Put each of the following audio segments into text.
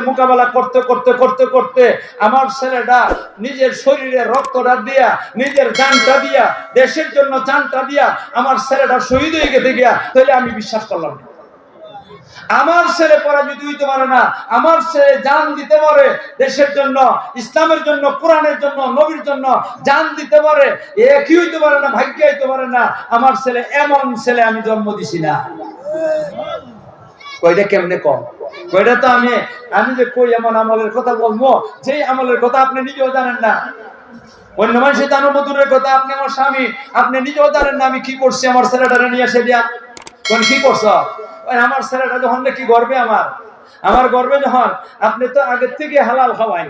মোকাবেলা করতে করতে করতে করতে আমার ছেলেটা নিজের শরীরে রক্তটা দিয়া, নিজের জানটা দিয়া, দেশের জন্য জানটা দিয়া আমার ছেলেটা শহীদ হয়ে গেছে গিয়া, তাহলে আমি বিশ্বাস করলাম না। আমার ছেলে পরাজিত হইতে পারে না, আমার ছেলে জান দিতে পারে দেশের জন্য, ইসলামের জন্য, কোরআনের জন্য, নবীর জন্য জান দিতে পারে, একই হইতে পারে না, ভাগ্য হইতে পারে না আমার ছেলে, এমন ছেলে আমি জন্ম দিছি না। কয়টা কেমনে কম, কয়টা তো আমি যে কই এমন আমলের কথা বলবো, যেই আমলের কথা আপনি নিজেও জানেন না। অন্য মানুষের জানো মধুরের কথা, আপনি আমার স্বামী, আপনি নিজেও জানেন না আমি কি করছি আমার ছেলেটারে নিয়ে এসে দিয়া। কি করছ? আমার ছেলেটা যখন কি গর্বে, আমার গর্বে যখন, আপনি তো আগের থেকে হালাল খাওয়াই,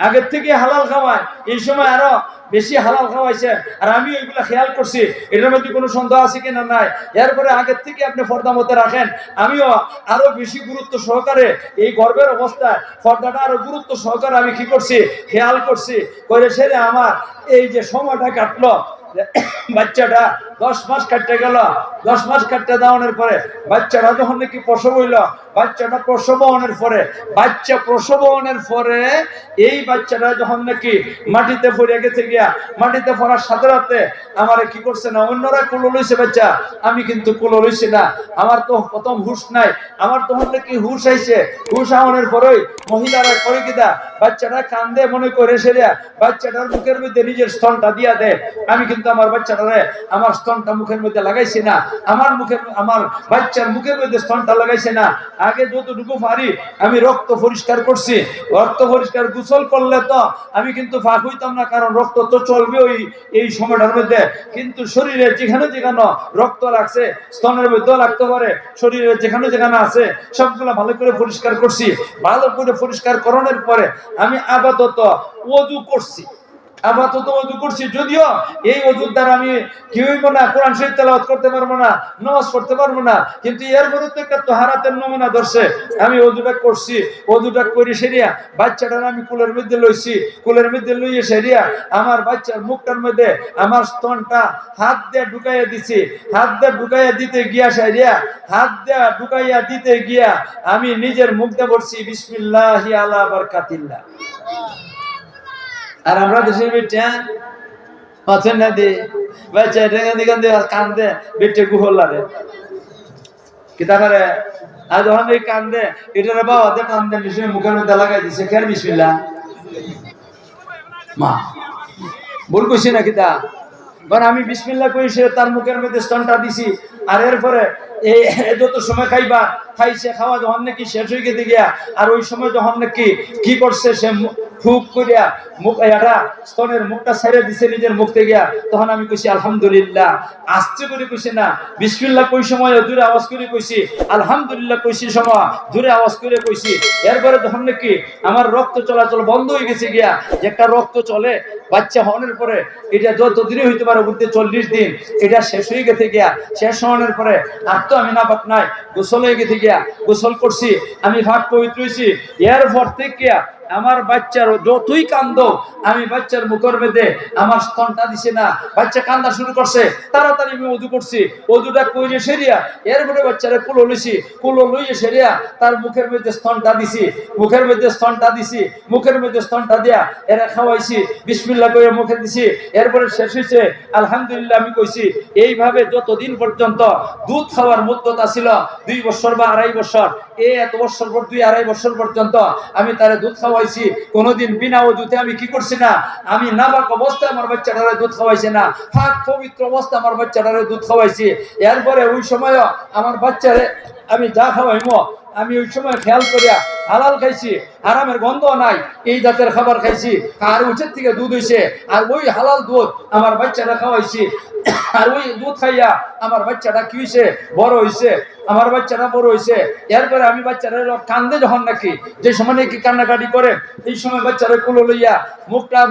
আগের থেকে হালাল খাওয়াই, এই সময় আরো বেশি হালাল খাওয়াইছে, আর আমি ওইগুলা খেয়াল করছি, এটার মধ্যে কোনো সন্দেহ আছে কিনা নাই। এরপরে আগের থেকে আপনি পর্দা মতে রাখেন, আমিও আরো বেশি গুরুত্ব সহকারে এই গর্বের অবস্থায় পর্দাটা আরো গুরুত্ব সহকারে আমি কি করছি, খেয়াল করছি করে সেরে আমার এই যে সময়টা কাটলো, বাচ্চাটা 10 মাস কাটতে গেল, 10 মাস কাটতে দেওয়ানোর পরে বাচ্চাটা যখন নাকি প্রসব হইল, বাচ্চাটা প্রসব হওয়ার পরে, বাচ্চা প্রসব হওয়ার পরে এই বাচ্চাটা যখন নাকি মাটিতে পড়ে গেছে গিয়া, মাটিতে পড়ার সাথে সাথে আমারে কি করছে না, অন্যরা কুলো লইছে বাচ্চা, আমি কিন্তু কুলো লইছি না। আমার তো প্রথম হুশ নাই, আমার তখন নাকি হুশ আইছে, হুশ হওয়ার পরেই মহিলারা করে কিনা বাচ্চাটা কান্দে মনে করে সেরিয়া বাচ্চাটার মুখের মধ্যে নিজের স্তনটা দিয়া দেয়। আমি কিন্তু আমার বাচ্চাটারে আমার স্তনটা মুখের মধ্যে লাগাইছি না, আমার বাচ্চার মুখের মধ্যে স্তনটা লাগাইছে না। আগে যতটুকু পারি আমি রক্ত পরিষ্কার করছি, রক্ত পরিষ্কার গোসল করলে তো আমি কিন্তু ফাঁক হইতাম না, কারণ রক্ত তো চলবে এই সময়টার মধ্যে। কিন্তু শরীরে যেখানে যেখানে রক্ত লাগছে, স্তনের মধ্যেও লাগতে পারে, শরীরে যেখানে যেখানে আছে সবগুলা ভালো করে পরিষ্কার করছি। ভালো করে পরিষ্কার করানোর পরে আমি আপাতত ওযু করছি, আপাতত ওযু করছি। যদিও এই ওযুর দ্বারা আমি কি হইব না, কোরআন শরীফ তেলাওয়াত করতে পারবো না, নামাজ পড়তে পারবো না, কিন্তু এর বিরুদ্ধে একটা তাহারাতের নমুনা ধরছে। আমি ওযুটা করছি, ওযুটা করে সেরিয়া বাচ্চাটার আমি কুলের মধ্যে লইছি, কুলের মধ্যে লইয়ে সেরিয়া আমার বাচ্চার মুখটার মধ্যে আমার স্তনটা হাত দিয়ে ঢুকাইয়া দিছি। হাত দিয়ে ঢুকাইয়া দিতে গিয়া সেরিয়া হাত দিয়ে ঢুকাইয়া দিতে গিয়া আমি নিজের মুখ দিয়ে বলছি বিসমিল্লাহি আলা বারাকাতিল্লাহ। আর আমরা দেশের বেটা আছেন না দে বাচ্চা কান্দে কান্দে বেটে গুহলারে কি তারে আজ যখন এই কান্দে এটারে বাবা দে কান্দে নিশ্চয় মুখের মধ্যে লাগাই দিছে, খেয়াল বিসমিল্লাহ মা ভুল কইছি না কিতা, কারণ আমি বিসমিল্লাহ কইছে তার মুখের মধ্যে স্তনটা দিছি। আর এরপরে এই যত সময় খাইবা খাইছে, খাওয়া যখন নাকি শেষ হয়ে গেছে গিয়া, আর ওই সময় যখন নাকি কি করছে সে ফুক করিয়া মুখ এটা স্তনের মুখটা ছেড়ে দিছে নিজের মুখ থেকে গিয়া, তখন আমি কইছি আলহামদুলিল্লাহ। আস্তে করে কইছি না, বিসমিল্লাহ কই সময় জোরে আওয়াজ করে কইছি, আলহামদুলিল্লাহ কইছি সময় জোরে আওয়াজ করে কইছি। এরপরে যখন নাকি আমার রক্ত চলাচল বন্ধ হয়ে গেছে গিয়া, যে একটা রক্ত চলে বাচ্চা হওয়ার পরে, এটা যত দিনই হইতে পারে বলতে 40 দিন, এটা শেষ হয়ে গেছে গিয়া। শেষ হওয়ার পরে আর তো আমি না পাক নাই, গোসল হয়ে গেছে গিয়া, গোসল করছি, আমি ভাগ পবিত্র হইছি। এরপর থেকে আমার বাচ্চার যতই কান্দ, আমি বাচ্চার মুখের মধ্যে আমার স্তনটা দিছি না। বাচ্চা কান্দা শুরু করছে, তাড়াতাড়ি আমি ওযু করছি, ওযুটা কইরে সেরিয়া এরপরে বাচ্চারে কুলো লইছি, কুলো লইয়ে সেরিয়া তার মুখের মধ্যে স্তনটা দিছি, মুখের মধ্যে স্তনটা দিছি, মুখের মধ্যে স্তনটা দিয়া এরা খাওয়াইছি, বিসমিল্লাহ কইরা মুখে দিছি। এরপরে শেষ হইছে আলহামদুলিল্লাহ আমি কইছি। এইভাবে যতদিন পর্যন্ত দুধ খাওয়ার মুদ্দত ছিল 2 বছর বা 2.5 বছর, এত বছর পর 2-2.5 বছর পর্যন্ত আমি তারে দুধ খাওয়াইছি। কোনোদিন বিনা ওযুতে আমি কি করছি না, আমি নাবাক অবস্থায় আমার বাচ্চাটারে দুধ খাওয়াইছি না, পাক পবিত্র অবস্থায় আমার বাচ্চাটারে দুধ খাওয়াইছি। এরপরে ওই সময় আমার বাচ্চারে আমি যা খাওয়াইমো আমি ওই সময় খেয়াল করিয়া হালাল খাইছি, হারামের গন্ধ নাই, এই জাতের খাবার খাইছি। আর উঠের থেকে দুধ হইছে, আর ওই হালাল দুধ আমার বাচ্চাটা খাওয়াইছি। আর ওই দুধ খাইয়া আমার বাচ্চাটা কি হইছে, বড় হইছে, আমার বাচ্চাটা বড় হইছে। এরপরে আমি বাচ্চারা কান্দে যখন নাকি, যে সময় নাকি কান্নাকাটি করে, এই সময় বাচ্চারা কুলো লইয়া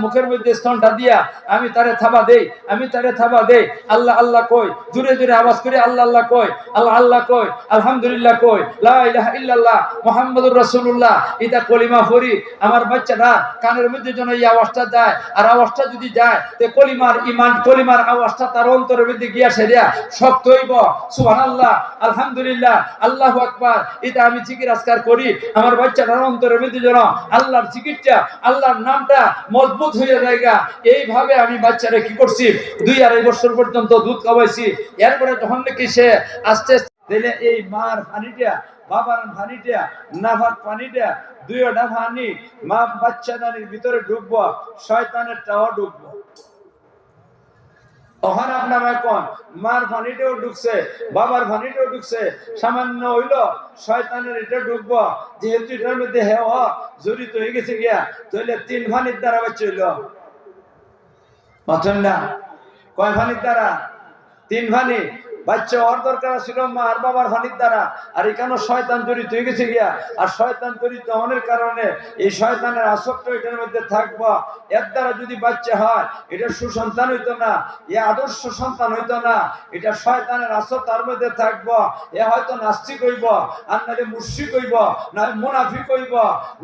মুখের মধ্যে স্তনটা দিয়া আমি তারে থাবা দেই, আমি তারে থাবা দেই। আল্লাহ আল্লাহ কই, জোরে জোরে আওয়াজ করে আল্লাহ আল্লাহ কই, আল্লাহ আল্লাহ কই, আলহামদুলিল্লাহ কই, লা ইলাহা ইল্লাল্লাহ মুহাম্মাদুর রাসূলুল্লাহ। এটা কলিমা পড়ি আমার বাচ্চাটা কানের মধ্যে যেন এই আওয়াজটা যায়, আর আওয়াজটা যদি যায় তে কলিমার ইমান কলিমার আওয়াজটা তার অন্তরের মধ্যে গিয়া সেরিয়া শক্ত হইব। সুবহানাল্লাহ, আলহামদুলিল্লাহ, আল্লাহু আকবার। এটা আমি জিকির আজকার করি আমার বাচ্চাটার অন্তরের মধ্যে যেন আল্লাহর জিকিরটা আল্লাহর নামটা মজবুত হয়ে জায়গা। এইভাবে আমি বাচ্চারা কি করছি 2-2.5 বছর পর্যন্ত দুধ খাওয়াইছি। এরপরে যখন নাকি সে আস্তে আস্তে দিলে এই মার পানিটা বাবার পানিটা নাভার পানিটা দুইটা পানি মা বাচ্চাদানির ভিতরে ঢুকবো, শয়তানের টাও ঢুকবো। ওখানে আপনার এখন মার পানিটাও ঢুকছে, বাবার পানিটাও ঢুকছে, সামান্য হইল শয়তানের এটা ঢুকবো। যেহেতু এটার মধ্যে হেওয়া জড়িত হয়ে গেছে গিয়া, তাহলে 3 পানির দ্বারা বাচ্চা হইল মাথন না। কয় পানির দ্বারা? 3 পানি। বাচ্চা ওর দরকার ছিল মা আর বাবার পানির দ্বারা, আর এখানে শয়তান জড়িত হয়ে গেছে গিয়া। আর শয়তান জড়িত হওয়ার কারণে এই শয়তানের আসক্ত এটার মধ্যে থাকবো। এর দ্বারা যদি বাচ্চা হয় এটা সুসন্তান হইতো না, এ আদর্শ সন্তান হইতো না, এটা শয়তানের আসক্ত তার মধ্যে থাকবো। এ হয়তো নাস্তিক হইব, আর নাহলে মুশরিক হইব, না মুনাফিক হইব,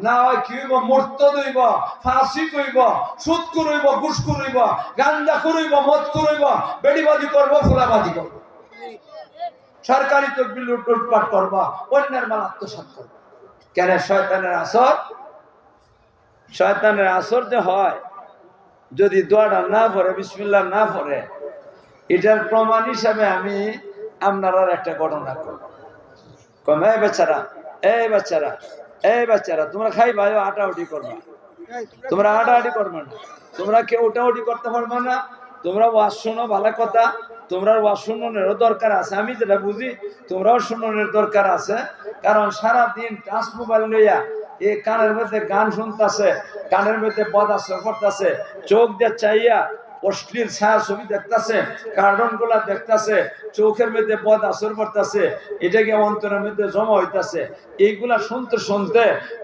না হয় কি হইব মুরতাদ হইব, ফাসিক হইব, সুদখোর হইব, ঘুষখোর হইব, গাঁজাখোর হইব, মদখোর হইব, বেড়িবাজি করব, ফুলাবাজি করব, সরকারি তদবির লুটপাট করবা, অন্যের মাল আত্মসাৎ করবা। কেন? শয়তানের আসর। শয়তানের আসর যে হয় যদি দোয়াটা না পড়ে, বিসমিল্লাহ না পড়ে, এটার প্রমাণ হিসাবে আমি আপনার একটা ঘটনা করব। এই বাচ্চারা, এই বাচ্চারা, এই বাচ্চারা, তোমরা খাইবা, আটাউটি করবা, তোমরা আটাআটি করবে না, তোমরা কেউ উঠাউটি করতে পারবে না। তোমরা ওয়াজ শোনো, ভালো কথা, তোমরা ওয়াজ শুনানোরও দরকার আছে। আমি যেটা বুঝি তোমরাও শুনানোর দরকার আছে, কারণ সারাদিন টাচ মোবাইল লইয়া এই কানের মধ্যে গান শুনতেছে, কানের মধ্যে বদাশ্রয় করতেছে, চোখ দিয়ে চাইয়া অশ্লীল ছায়া ছবি দেখতেছে, কার্টুন গুলা দেখতেছে, চোখের মধ্যে বদ আসর পড়তেছে, এটাকে অন্তরের মধ্যে জমা হইতেছে। এইগুলা শুনতে শুনতে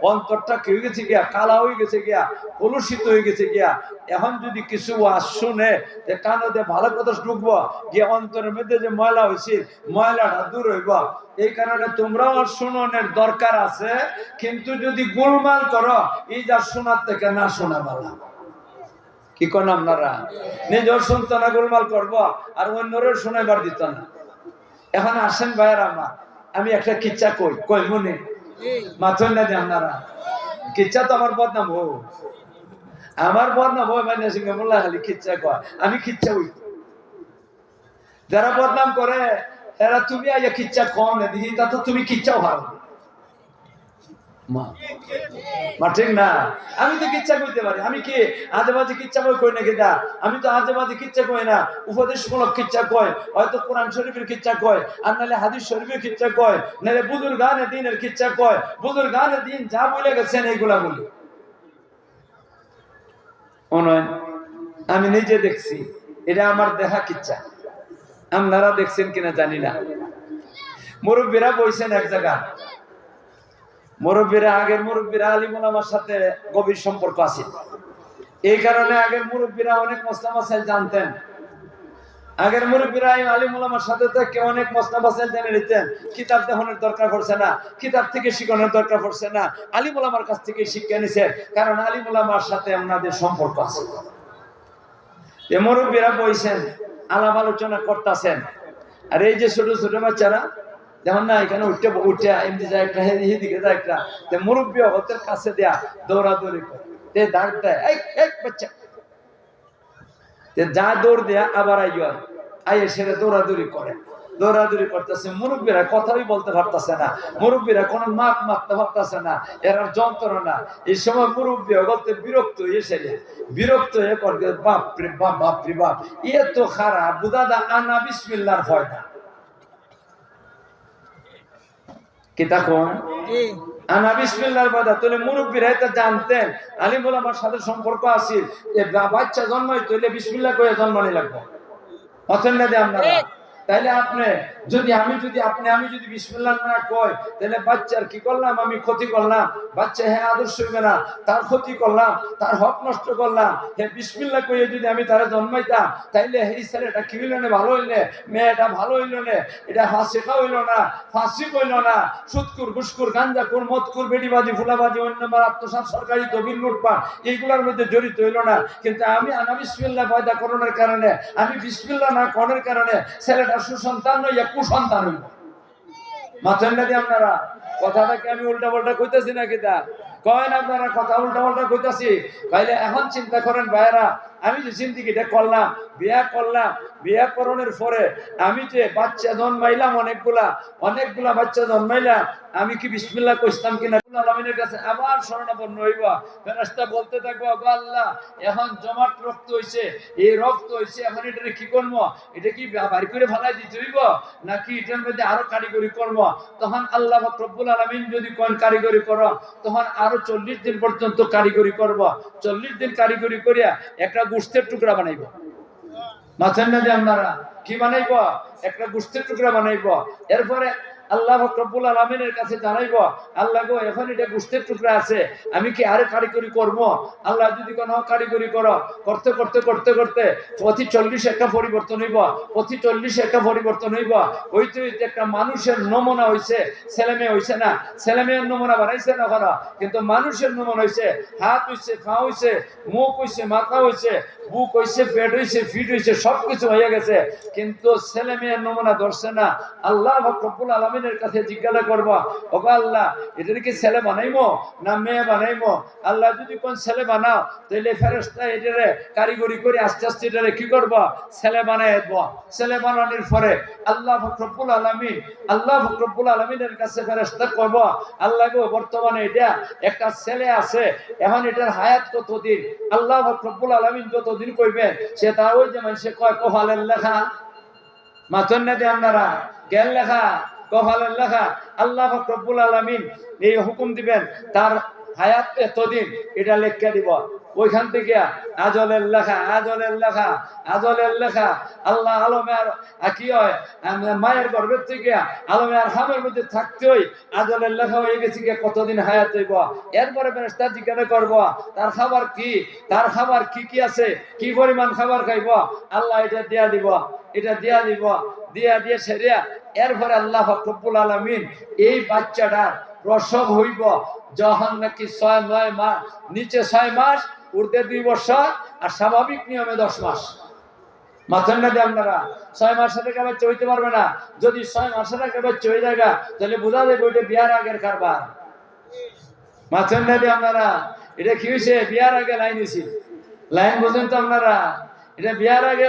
অন্তরটা কি হয়ে গেছে গিয়া, কালা হয়ে গেছে গিয়া, কলুষিত হয়ে গেছে গিয়া। এখন যদি কিছু ওয়াজ শুনে কানে ভালো কথা ঢুকবো গিয়ে, অন্তরের মধ্যে যে ময়লা হয়েছে ময়লাটা দূর হইব। এই কারণে তোমরাও শুনানোর দরকার আছে, কিন্তু যদি গোলমাল করো এই যা শোনার থেকে না শোনা ভালো। কি কোন আপনারা নিজের শুনতো না, গোলমাল করবো, আর অন্যরের শোনাবার দিত না। এখন আসেন ভাইয়ের আমার, আমি একটা কিচ্ছা কই কই মনে মাথন না দিয়ে আপনারা, কিচ্ছা তো আমার বদনাম হো, আমার বদনাম হয় মানে সঙ্গে মোল্লা খালি কিচ্ছা কয়, আমি কিচ্ছা হই। যারা বদনাম করে এরা তুমি আইয়া কিচ্ছা কম না দিদি, তা তো তুমি কিচ্ছাও হারো মা, ঠিক না? আমি তো কিচ্ছা কইতে পারি, আমি কি আজে বাজে কিচ্ছা কই নাকি? দা আমি তো আজে বাজে কিচ্ছা কই না, উপদেশমূলক কিচ্ছা কয়, হয়তো কোরআন শরীফের কিচ্ছা কয়, আর নাহলে হাদিস শরীফের কিচ্ছা কয়, নাহলে বুজুর্গানে দ্বীনের কিচ্ছা কয়। বুজুর্গানে দ্বীন যা বলে গেছেন এইগুলা বলি। আমি নিজে দেখছি, এটা আমার দেখা কিচ্ছা, আপনারা দেখছেন কিনা জানি না। মুরব্বীরা বইছেন এক জায়গা, মুরব্বীরা আগের মুরব্বীরা আলিম ওলামার সাথে গভীর সম্পর্ক আছে, এই কারণে আগের মুরব্বীরা অনেক মসলা মাসাইল জানতেন। আগের মুরব্বীরা আলিম ওলামার সাথে থেকে অনেক মসলা মাসাইল জেনে নিতেন। কিতাব দেখানোর দরকার পড়ছে না, কিতাব থেকে শিখানোর দরকার পড়ছে না, আলিম ওলামার কাছ থেকে শিক্ষা নিছে, কারণ আলিম ওলামার সাথে ওনাদের সম্পর্ক আছে। এই মুরব্বীরা বইছেন, আলাপ আলোচনা করতেছেন, আর এই যে ছোট ছোট বাচ্চারা যেমন না এখানে উঠে উঠে এমনি যায় একটা, এদিকে যায় একটা, মুরব্বী ওদের কাছে দেয়া দৌড়াদৌড়ি করে, দাঁড় দেয়, এক বাচ্চা যা দৌড় দেয়া আবার আইয়ে সেরে দৌড়াদৌড়ি করে, দৌড়াদৌড়ি করতেছে। মুরব্বীরা কথাই বলতে পারতেছে না, মুরব্বীরা কোনো মাপ মারতে পারতেছে না, এরা যন্ত্রণা। এই সময় মুরব্বী বলতে বিরক্ত এসে বিরক্ত হয়ে করবে, বাপরে বাপ, বাপরে বাপ, এ তো খারাপ বুদাদা, আনা বিসমিল্লাহর ভয় না। কি তখন আনা বিসমিল্লাহর বাদা তোলে মুরব্বীরা এটা জানতেন, আলিম ওলামার সাথে সম্পর্ক আছে, এ বাচ্চা জন্মাই তৈলে বিসমিল্লাহ করে জন্মানি লাগবে, পছন্দ দেয় আপনারা। তাইলে আপনি যদি আমি যদি বিসমিল্লাহ না কই তাহলে বাচ্চার কি করলাম, আমি ক্ষতি করলাম, বাচ্চা হ্যাঁ আদর্শ হইবে না, তার ক্ষতি করলাম, তার হক নষ্ট করলাম। হ্যাঁ বিসমিল্লাহ কইয়ে যদি আমি তারে জন্মাইতাম তাইলে এই ছেলেটা কি হইল না, ভালো হইলে, মেয়েটা ভালো হইল না, এটা ফাঁসিকা হইল না, ফাঁসি হইল না, সুদকুর ঘুষকুর গাঞ্জাকুর মদকুর বেডিবাজি ফুলাবাজি অন্য আত্মসাৎ সরকারি তবিল লুটপাট এইগুলোর মধ্যে জড়িত হইল না। কিন্তু আমি আনা বিসমিল্লাহ পয়দা করণের কারণে, আমি বিসমিল্লাহ না করার কারণে ছেলেটা সুসন্তান নইয়া কুসন্তান হইল। মাথেন না আপনারা কথাটাকে আমি উল্টা পাল্টা কইতেছি নাকি? তা কয়েন আপনারা কথা উল্টা পাল্টা কইতাছি। তাইলে এখন চিন্তা করেন ভাইরা, আমি যে জিন্দিগিটা করলাম, বিয়া করণের পরে আমি যে বাচ্চা জন্মাইলাম, অনেকগুলা বাচ্চা জন্মাইলাম, আমি কি বিসমিল্লাহ কইতাম কিনা আলামিনের কাছে আবার শরণাপন্ন হইব। ফেরেশতা বলতে থাকবো, আল্লাহ এখন জমাট রক্ত হইছে, এই রক্ত হইছে, এখন এটা কি করব? এটা কি বাড়ি করে ফেলাই দিতে হইব নাকি এটার মধ্যে আরো কারিগরি করব? তখন আল্লাহ রব্বুল আলামিন যদি কোন কারিগরি করো, তখন আরো 40 দিন পর্যন্ত কারিগরি করব। 40 দিন কারিগরি করিয়া একটা গোশতের টুকরা বানাইব। মাছেন না যে আপনারা কি বানাইব? একটা গোশতের টুকরা বানাইব। এরপরে আল্লাহ রব্বুল আলামিনের কাছে জানাইব, আল্লাহ গো এখন এটা গোশতের টুকরা আছে, আমি কি আরে কারিগরি করব? আল্লাহ যদি কোনো কারিগরি করো, করতে করতে করতে করতে প্রতি 40 একটা পরিবর্তন হইব, প্রতি 40 একটা পরিবর্তন হইব। হইতে হইতে একটা মানুষের নমুনা হইছে, ছেলে মেয়ে হইছে না, ছেলে মেয়ের নমুনা বানাইছে না করা, কিন্তু মানুষের নমুনা হইছে, হাত হইছে, পা হইছে, মুখ হইছে, মাথা হইছে, বুক হইছে, পেট হইছে, ফিট হইছে, সবকিছু হয়ে গেছে, কিন্তু ছেলে মেয়ের নমুনা ধরছে না। আল্লাহ রব্বুল আলামিনের কাছে জিজ্ঞাসা করবো, ওগো আল্লাহ এটা কি ছেলে বানাইবো না মেয়ে বানাইবো? আল্লাহ যদি কোন ছেলে বানাও তাহলে ফেরেশতা এটারে কারিগরি করে আস্তে আস্তে এটারে কি করবো? ছেলে বানাই দেব। ছেলে বানানোর পরে আল্লাহ রব্বুল আলামিনের কাছে ফেরেশতা করবো, আল্লাহ গো বর্তমানে এটা একটা ছেলে আছে, এখন এটার হায়াত কতদিন? আল্লাহ রব্বুল আলামিন যতদিন কইবেন সে তা ওই যে মানুষে কয় কপালের লেখা। মাথন না দিয়ে আপনারা জ্ঞান লেখা, কপালের লেখা। আল্লাহ রব্বুল আলামিন এই হুকুম দিবেন তার হায়াত এতদিন, এটা লেখা দিব। ওইখান থেকে আজলের লেখা, আজলের লেখা, আজলের লেখা। আল্লাহ আলমের কি হয়, মায়ের গর্ভের থেকে আলমে আর হামের মধ্যে থাকতেই আজলের লেখা হয়ে গেছে কতদিন হায়াত হইব। এরপরে ফেরেশতা জিজ্ঞাসা করব তার খাবার কি, তার খাবার কি কি আছে, কি পরিমাণ খাবার খাইব। আল্লাহ এটা দিয়া দিব, এটা দিয়া দিব, দিয়া দিয়ে সেরিয়া এরপরে আল্লাহ রব্বুল আলামিন এই বাচ্চাটার প্রসব হইব যখন নাকি 6-9 মাস, নিচে 6 মাস, ঊর্ধ্বে 2 বছর, আর স্বাভাবিক নিয়মে 10 মাস। মাথেন না দিয়ে আপনারা 6 মাসের থেকে বাচ্চা হইতে পারবে না। যদি 6 মাসের থেকে বাচ্চা হয়ে যায় তাহলে বোঝা যাবে ওইটা বিয়ার আগের কারবার। মাথেন না দিয়ে আপনারা এটা কি হয়েছে? বিয়ার আগে লাইন হয়েছে, লাইন বুঝেন তো আপনারা? এটা বিয়ার আগে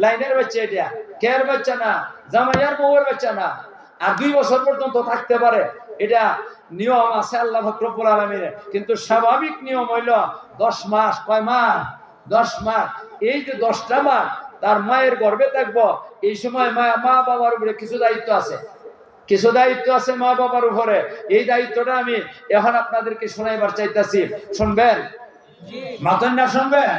লাইনের বাচ্চা, এটা কেয়ার বাচ্চা না, জামাইয়ার বউয়ের বাচ্চা না। আর 2 বছর পর্যন্ত থাকতে পারে, এটা নিয়ম আছে আল্লাহ রব্বুল আলামিনের। কিন্তু স্বাভাবিক নিয়ম হইল 10 মাস। কয় মাস? 10 মাস। এই যে 10টা মাস তার মায়ের গর্ভে থাকবো, এই সময় মা বাবার উপরে কিছু দায়িত্ব আছে, কিছু দায়িত্ব আছে মা বাবার উপরে। এই দায়িত্বটা আমি এখন আপনাদেরকে শোনাইবার চাইতেছি, শুনবেন? মাথন না শুনবেন?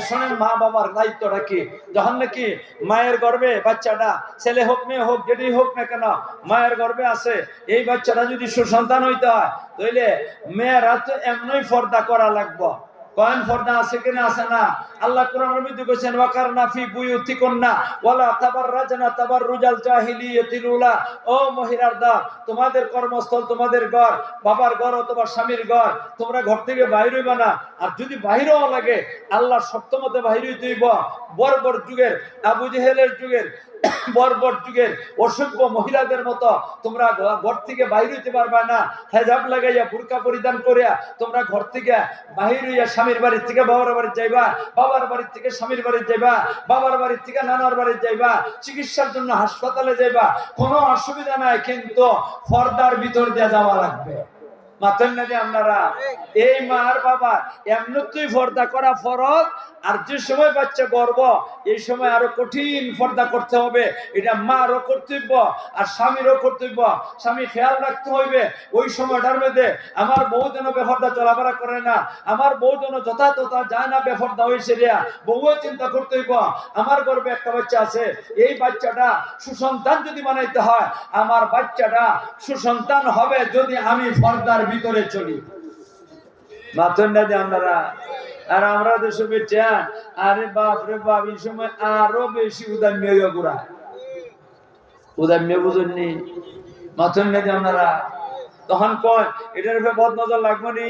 শোনেন মা বাবার দায়িত্বটা কি। যখন নাকি মায়ের গর্ভে বাচ্চাটা, ছেলে হোক মেয়ে হোক, যেটাই হোক না কেন, মায়ের গর্ভে আছে, এই বাচ্চাটা যদি সুসন্তান হইতে হয় তাহলে মেয়েরা তো এমনই পর্দা করা লাগবে। কয়েন পর্দা আছে কিনা? আছে না? আল্লাহ কোরআনের মধ্যে কইছেন ওয়াকারনা ফি বুয়ুতিকুন্না ওয়ালা তাবাররাজনা তাবাররুজাল জাহিলিয়াতিল উলা। ও মহিলারা, তোমাদের কর্মস্থল, তোমাদের ঘর, বাবার ঘর অথবা স্বামীর ঘর, তোমরা ঘর থেকে বাইরে হইবা না। আর যদি বাইরেও লাগে আল্লাহর শর্তমতে বাইরে হইতে হইব। বর্বর যুগের, আবু জেহেলের যুগের, বর্বর যুগের অসভ্য মহিলাদের মতো তোমরা ঘর থেকে বাইরে হইতে পারবা না। হেজাব লাগাইয়া, বুরকা পরিধান করিয়া তোমরা ঘর থেকে বাহির হইয়া স্বামীর বাড়ির থেকে বাবার বাড়ি যাইবা, বাবার বাড়ির থেকে স্বামীর বাড়ি যাইবা, বাবার বাড়ির থেকে নানার বাড়ি যাইবা, চিকিৎসার জন্য হাসপাতালে যাইবা, কোনো অসুবিধা নাই, কিন্তু পর্দার ভিতর দিয়ে যাওয়া লাগবে। মাতেন না যে আপনারা এই মা আর বাবা এমনিতেই পর্দা করা ফরজ, আর যে সময় বাচ্চা গর্ভ এই সময় আরো কঠিন পর্দা করতে হবে। এটা মারও কর্তব্য আর স্বামীরও কর্তব্য। স্বামী খেয়াল রাখতে হইবে ওই সময়টার মধ্যে আমার বউ যেন বেপর্দা চলাফেরা করে না, আমার বউ যেন যথাযথ যায় না বেপর্দা হয়েছে রিয়া। বউও চিন্তা করতে হইব আমার গর্ভে একটা বাচ্চা আছে, এই বাচ্চাটা সুসন্তান যদি বানাইতে হয়, আমার বাচ্চাটা সুসন্তান হবে যদি আমি পর্দার ভিতরে চলি। মাথন না যে আপনারা আর আমরা দেশে বেটা আরে বাপ রে বাপ এই সময় আরো বেশি উদাম্য গুড়া উদাম্য বুঝুননি। মাথন না যে আপনারা তখন কয় এটার উপরে বদ নজর লাগবে নি,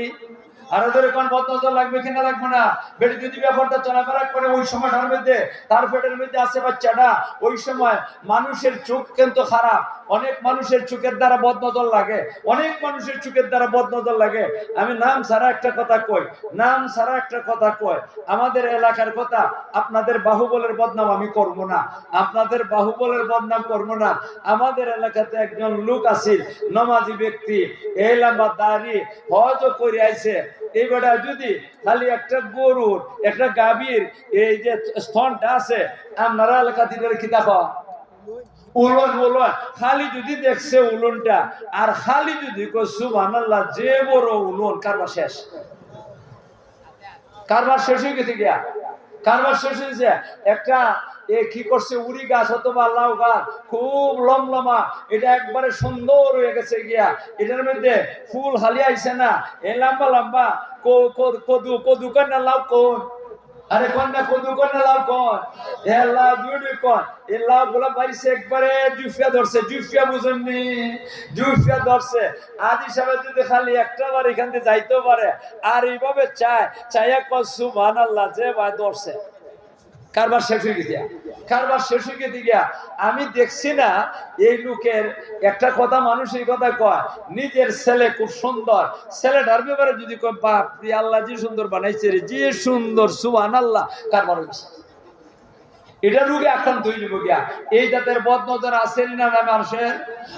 আরো ধরে কোন বদ নজর লাগবে কিনা লাগবে না। বেটি যদি ব্যাপারটা চলাফেরা করে ওই সময়টার মধ্যে তার পেটের মধ্যে আছে বাচ্চাটা, ওই সময় মানুষের চোখ কিন্তু খারাপ, অনেক মানুষের চোখের দ্বারা বদ নজর লাগে, অনেক মানুষের চোখের দ্বারা বদ নজর লাগে। আমি নাম ছাড়া একটা কথা কই, নাম ছাড়া একটা কথা কই, আমাদের এলাকার কথা, আপনাদের বাহুবলের বদনাম আমি করব না, আপনাদের বাহুবলের বদনাম করব না। আমাদের এলাকাতে একজন লোক আছিল, নমাজি ব্যক্তি, এই লম্বা দাড়ি, হজ করে আইছে। এই বেটা যদি খালি একটা গরুর একটা গাভীর এই যে স্তনটা আছে, আপনারা এলাকাতে কি দেখো উলন উলন, খালি যদি দেখছে উলনটা আর খালি যদি সুবহানাল্লাহ যে বড় উলন, কারবার শেষ, কারবার শেষ হয়ে গেছে গিয়া, কারবার শেষ হয়েছে। একটা কি করছে উড়ি গাছ অথবা লাউ গাছ খুব লমলমা, এটা একবারে সুন্দর হয়ে গেছে গিয়া, এটার মধ্যে ফুল হালি আইছে না, এ লম্বা লম্বা কদু কদু কন্যা লাউ কোন, আরে কন্যা কদু কন্যা লাউ কোন, এ লাউ দুই কোন, এই লাউ গুলা পাইছে একবারে জুফিয়া ধরছে, জুফিয়া বুঝেননি, জুফিয়া ধরছে। আজ হিসাবে যদি খালি একটা বার এখান থেকে যাইতেও পারে আর এইভাবে চাইয়া কয় সুবহানাল্লাহ যে ভাই ধরছে, কারবার শেষ হয়ে গিয়া, কারবার শেষ হয়ে গিয়া। আমি দেখছি না এই লোকের একটা কথা, মানুষ এই কথা কয় নিজের ছেলে খুব সুন্দর, ছেলেটার ব্যাপারে যদি কয় বাপ রে আল্লাহ যে সুন্দর বানাইছে রে, যে সুন্দর সুবহানাল্লাহ, কারবার হয়েছে। এটা রোগে আক্রান্ত হয়ে যাবো গিয়া। এই জাতের বদ নজর আছে না না মানুষের,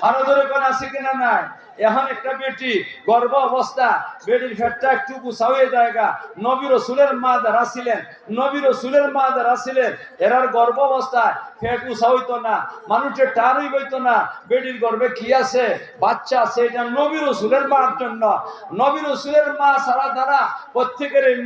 আরো ধরে কোন আছে কিনা নাই। এখন একটা বেটি গর্ভ অবস্থা, বেটির ফেটটা একটু গুছা হয়ে জায়গা, নবী রাসূলের মা যারা ছিলেন, নবী রাসূলের মা যারা ছিলেন, এরার গর্ভ অবস্থায় ফেট গুছা হইতো না, মানুষের টারই হইতো না। বেটির গর্ভে কি আছে, বাচ্চা আছে, এটা নবী রাসূলের মার জন্য। নবী রাসূলের মা সারা দ্বারা প্রত্যেকের এই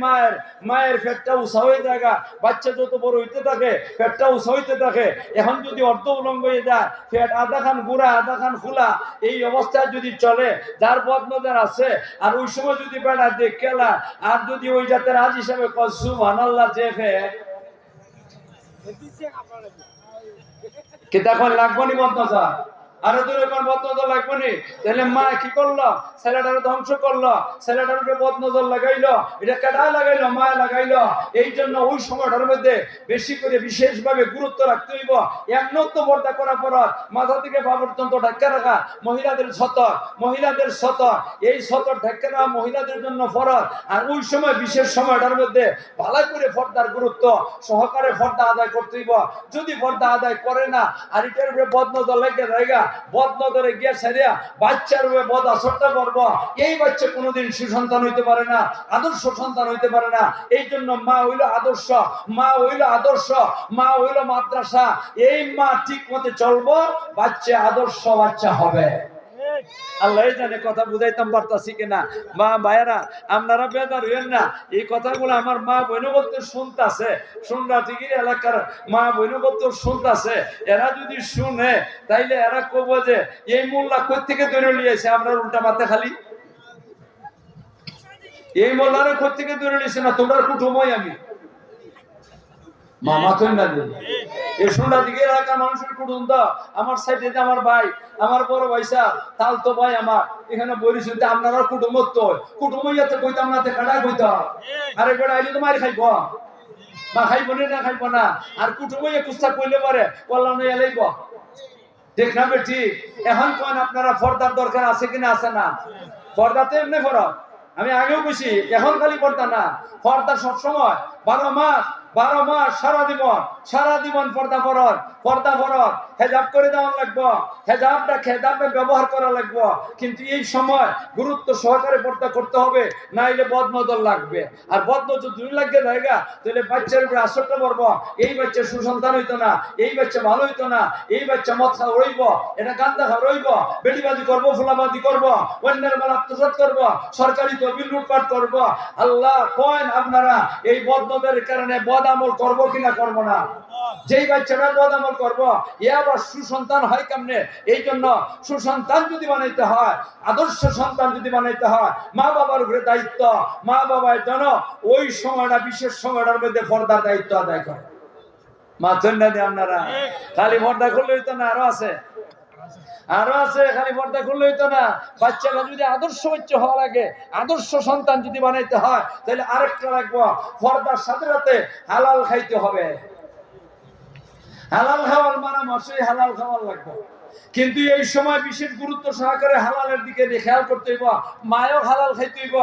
মায়ের ফেটটা উঁচা হয়ে জায়গা, বাচ্চা যত বড় হইতে থাকে ফেটটা উঁচা হইতে থাকে। এখন যদি অর্ধ উলঙ্গ হয়ে যায়, ফেট আধা খান গুড়া আধা খান খোলা, এই অবস্থায় যদি চলে, যার বদ নজর আছে আর ওই সময় যদি বেড়া দেখলা, আর যদি ওই জাতের আজ হিসাবে সুবহানাল্লাহ যে ফেট কি তখন লাগবো নি বদ নজর, আরো দূরে কোন বদ নজর লাগবো নি। তাহলে মা কি করলো, ছেলেটারে ধ্বংস করলো, ছেলেটার উপরে বদ নজর লাগাইলো, এটা কেডা লাগাইলো, মা লাগাইলো। এই জন্য ওই সময়টার মধ্যে বেশি করে বিশেষভাবে গুরুত্ব রাখতে হইব। একনত্ব পর্দা করা পরত, মাথা থেকে পা পর্যন্ত ঢাকা রাখা মহিলাদের সতর, মহিলাদের সতর, এই সতর ঢাকা রাখা মহিলাদের জন্য ফরজ। আর ওই সময় বিশেষ সময়টার মধ্যে ভালো করে পর্দার গুরুত্ব সহকারে পর্দা আদায় করতে হইব। যদি পর্দা আদায় করে না আর এটার উপরে বদ নজর লেগে জায়গা, বদ নজরে গিয়ে সারিয়া বাচ্চার উপরে বদ আসরটা করব, এই বাচ্চা কোনোদিন সুসন্তান হইতে পারে না, আদর্শ সন্তান হইতে পারে না। এই জন্য মা হইল আদর্শ, মা হইল আদর্শ, মা হইল মাদ্রাসা। এই মা ঠিক মতে চলবো, বাচ্চা আদর্শ বাচ্চা হবে। আল্লাহ জানে কথা বুঝাইতাম পারতাছি কিনা। মা ভাইয়েরা আপনারা বেদার হইেন না, এই কথাগুলো আমার মা বৈনগত্য শুনতেছে, শুনরা ঠিকই এলাকার মা বৈনগত্য শুনতেছে। এরা যদি শুনে তাইলে এরা কব যে এই মোল্লা কই থেকে ধরে নিয়েছে, আমরা উল্টা মাথা খালি এই মোল্লারা কই থেকে ধরে নিয়েছে না, তোমরা কুটুমই আমি মামা তো না এই শুনরা দিকে এলাকার মানুষের কুটুম তো আমার সাইডে আমার ভাই, আমার বড় ভাইসা তাল তো ভাই আমার এখানে বরিশাল, আপনারা কুটুম তো কুটুমইয়াতে কইতাম না, কাটা কইতাম আরে বেড়া আইলে তো মার খাইব, মা খাইব না খাইব না, আর কুটুমইয়া কুস্তা কইলে পারে কল্যাণ এলাইব, ঠিক না বেটি। এখন কোন আপনারা পর্দার দরকার আছে কিনা, আছে না? পর্দাতে এমনি ফরক, আমি আগেও বলছি, এখন খালি পর্দা না, পর্দা সবসময় 12 মাস 12 মাস সারা জীবন পর্দা ফরজ হেজাব করে দেওয়া লাগবো, হেজাবটা খেদাবে ব্যবহার করা লাগবো। কিন্তু এই সময় গুরুত্ব সহকারে পর্দা করতে হবে, নাইলে বদনজর লাগবে। আর বদনজর যদি লাগে জায়গা তাহলে বাচ্চার উপরে আসরটা পড়বো, এই বাচ্চা সুসন্তান হইতো না, এই বাচ্চা ভালো হইতো না, এই বাচ্চা মদ খাওয়া রইব, এটা গান্দা খাওয়া রইব, বেটিবাজি করবো, ফুলাবাজি করবো, অন্যের মাল আত্মসাৎ করবো, সরকারি তহবিল লুটপাট করবো। আল্লাহ কয়েন আপনারা এই বদনজরের কারণে বদ আমল করবো কিনা করবো না? যেই বাচ্চাটা বদ আমল করবো এ আবার সুসন্তান হয় কেমনে? এই জন্য সুসন্তান যদি বানাইতে হয়, আদর্শ সন্তান যদি বানাইতে হয়, মা বাবার উপরে দায়িত্ব, মা বাবার জন্য ওই সময়টা বিশেষ সময়টার মধ্যে পর্দার দায়িত্ব আদায় করে। মা চন্ডা দিয়ে আপনারা খালি পর্দা করলে হইতো না, আরো আছে খালি পর্দা করলে হইতো না। বাচ্চারা যদি আদর্শ বাচ্চা হওয়া লাগে, আদর্শ সন্তান যদি বানাইতে হয়, তাহলে আরেকটা লাগবো, পর্দার সাথে সাথে হালাল খাইতে হবে। হালাল খাওয়ার মানে মাসে হালাল খাওয়ার লাগবে। কিন্তু এই সময় বিশেষ গুরুত্ব সহকারে হালালের দিকে খেয়াল করতে হইব। মায়ও হালাল খাইতে হইব,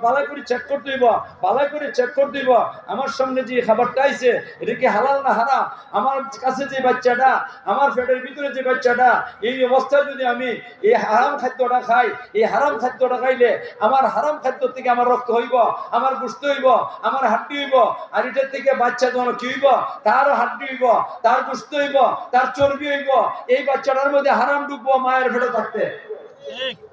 ভালো করে চেক করতে হইব, ভালো করে চেক করতে হইব আমার সামনে যে খাবারটা আইছে এটা কি হালাল না হারাম। আমার কাছে যে বাচ্চাটা, আমার পেটের ভিতরে যে বাচ্চাটা, এই অবস্থায় যদি আমি এই হারাম খাদ্যটা খাই, এই হারাম খাদ্যটা খাইলে আমার হারাম খাদ্য থেকে আমার রক্ত হইব, আমার গোশত হইব, আমার হাড্ডি হইব। আর এটার থেকে বাচ্চা যখন কি হইব, তারও হাড্ডি হইব, তার গোশত হইব, তার চর্বি হইব। এই বাচ্চাটার মধ্যে হারাম ঢুকবো মায়ের ভেতরে থাকতে।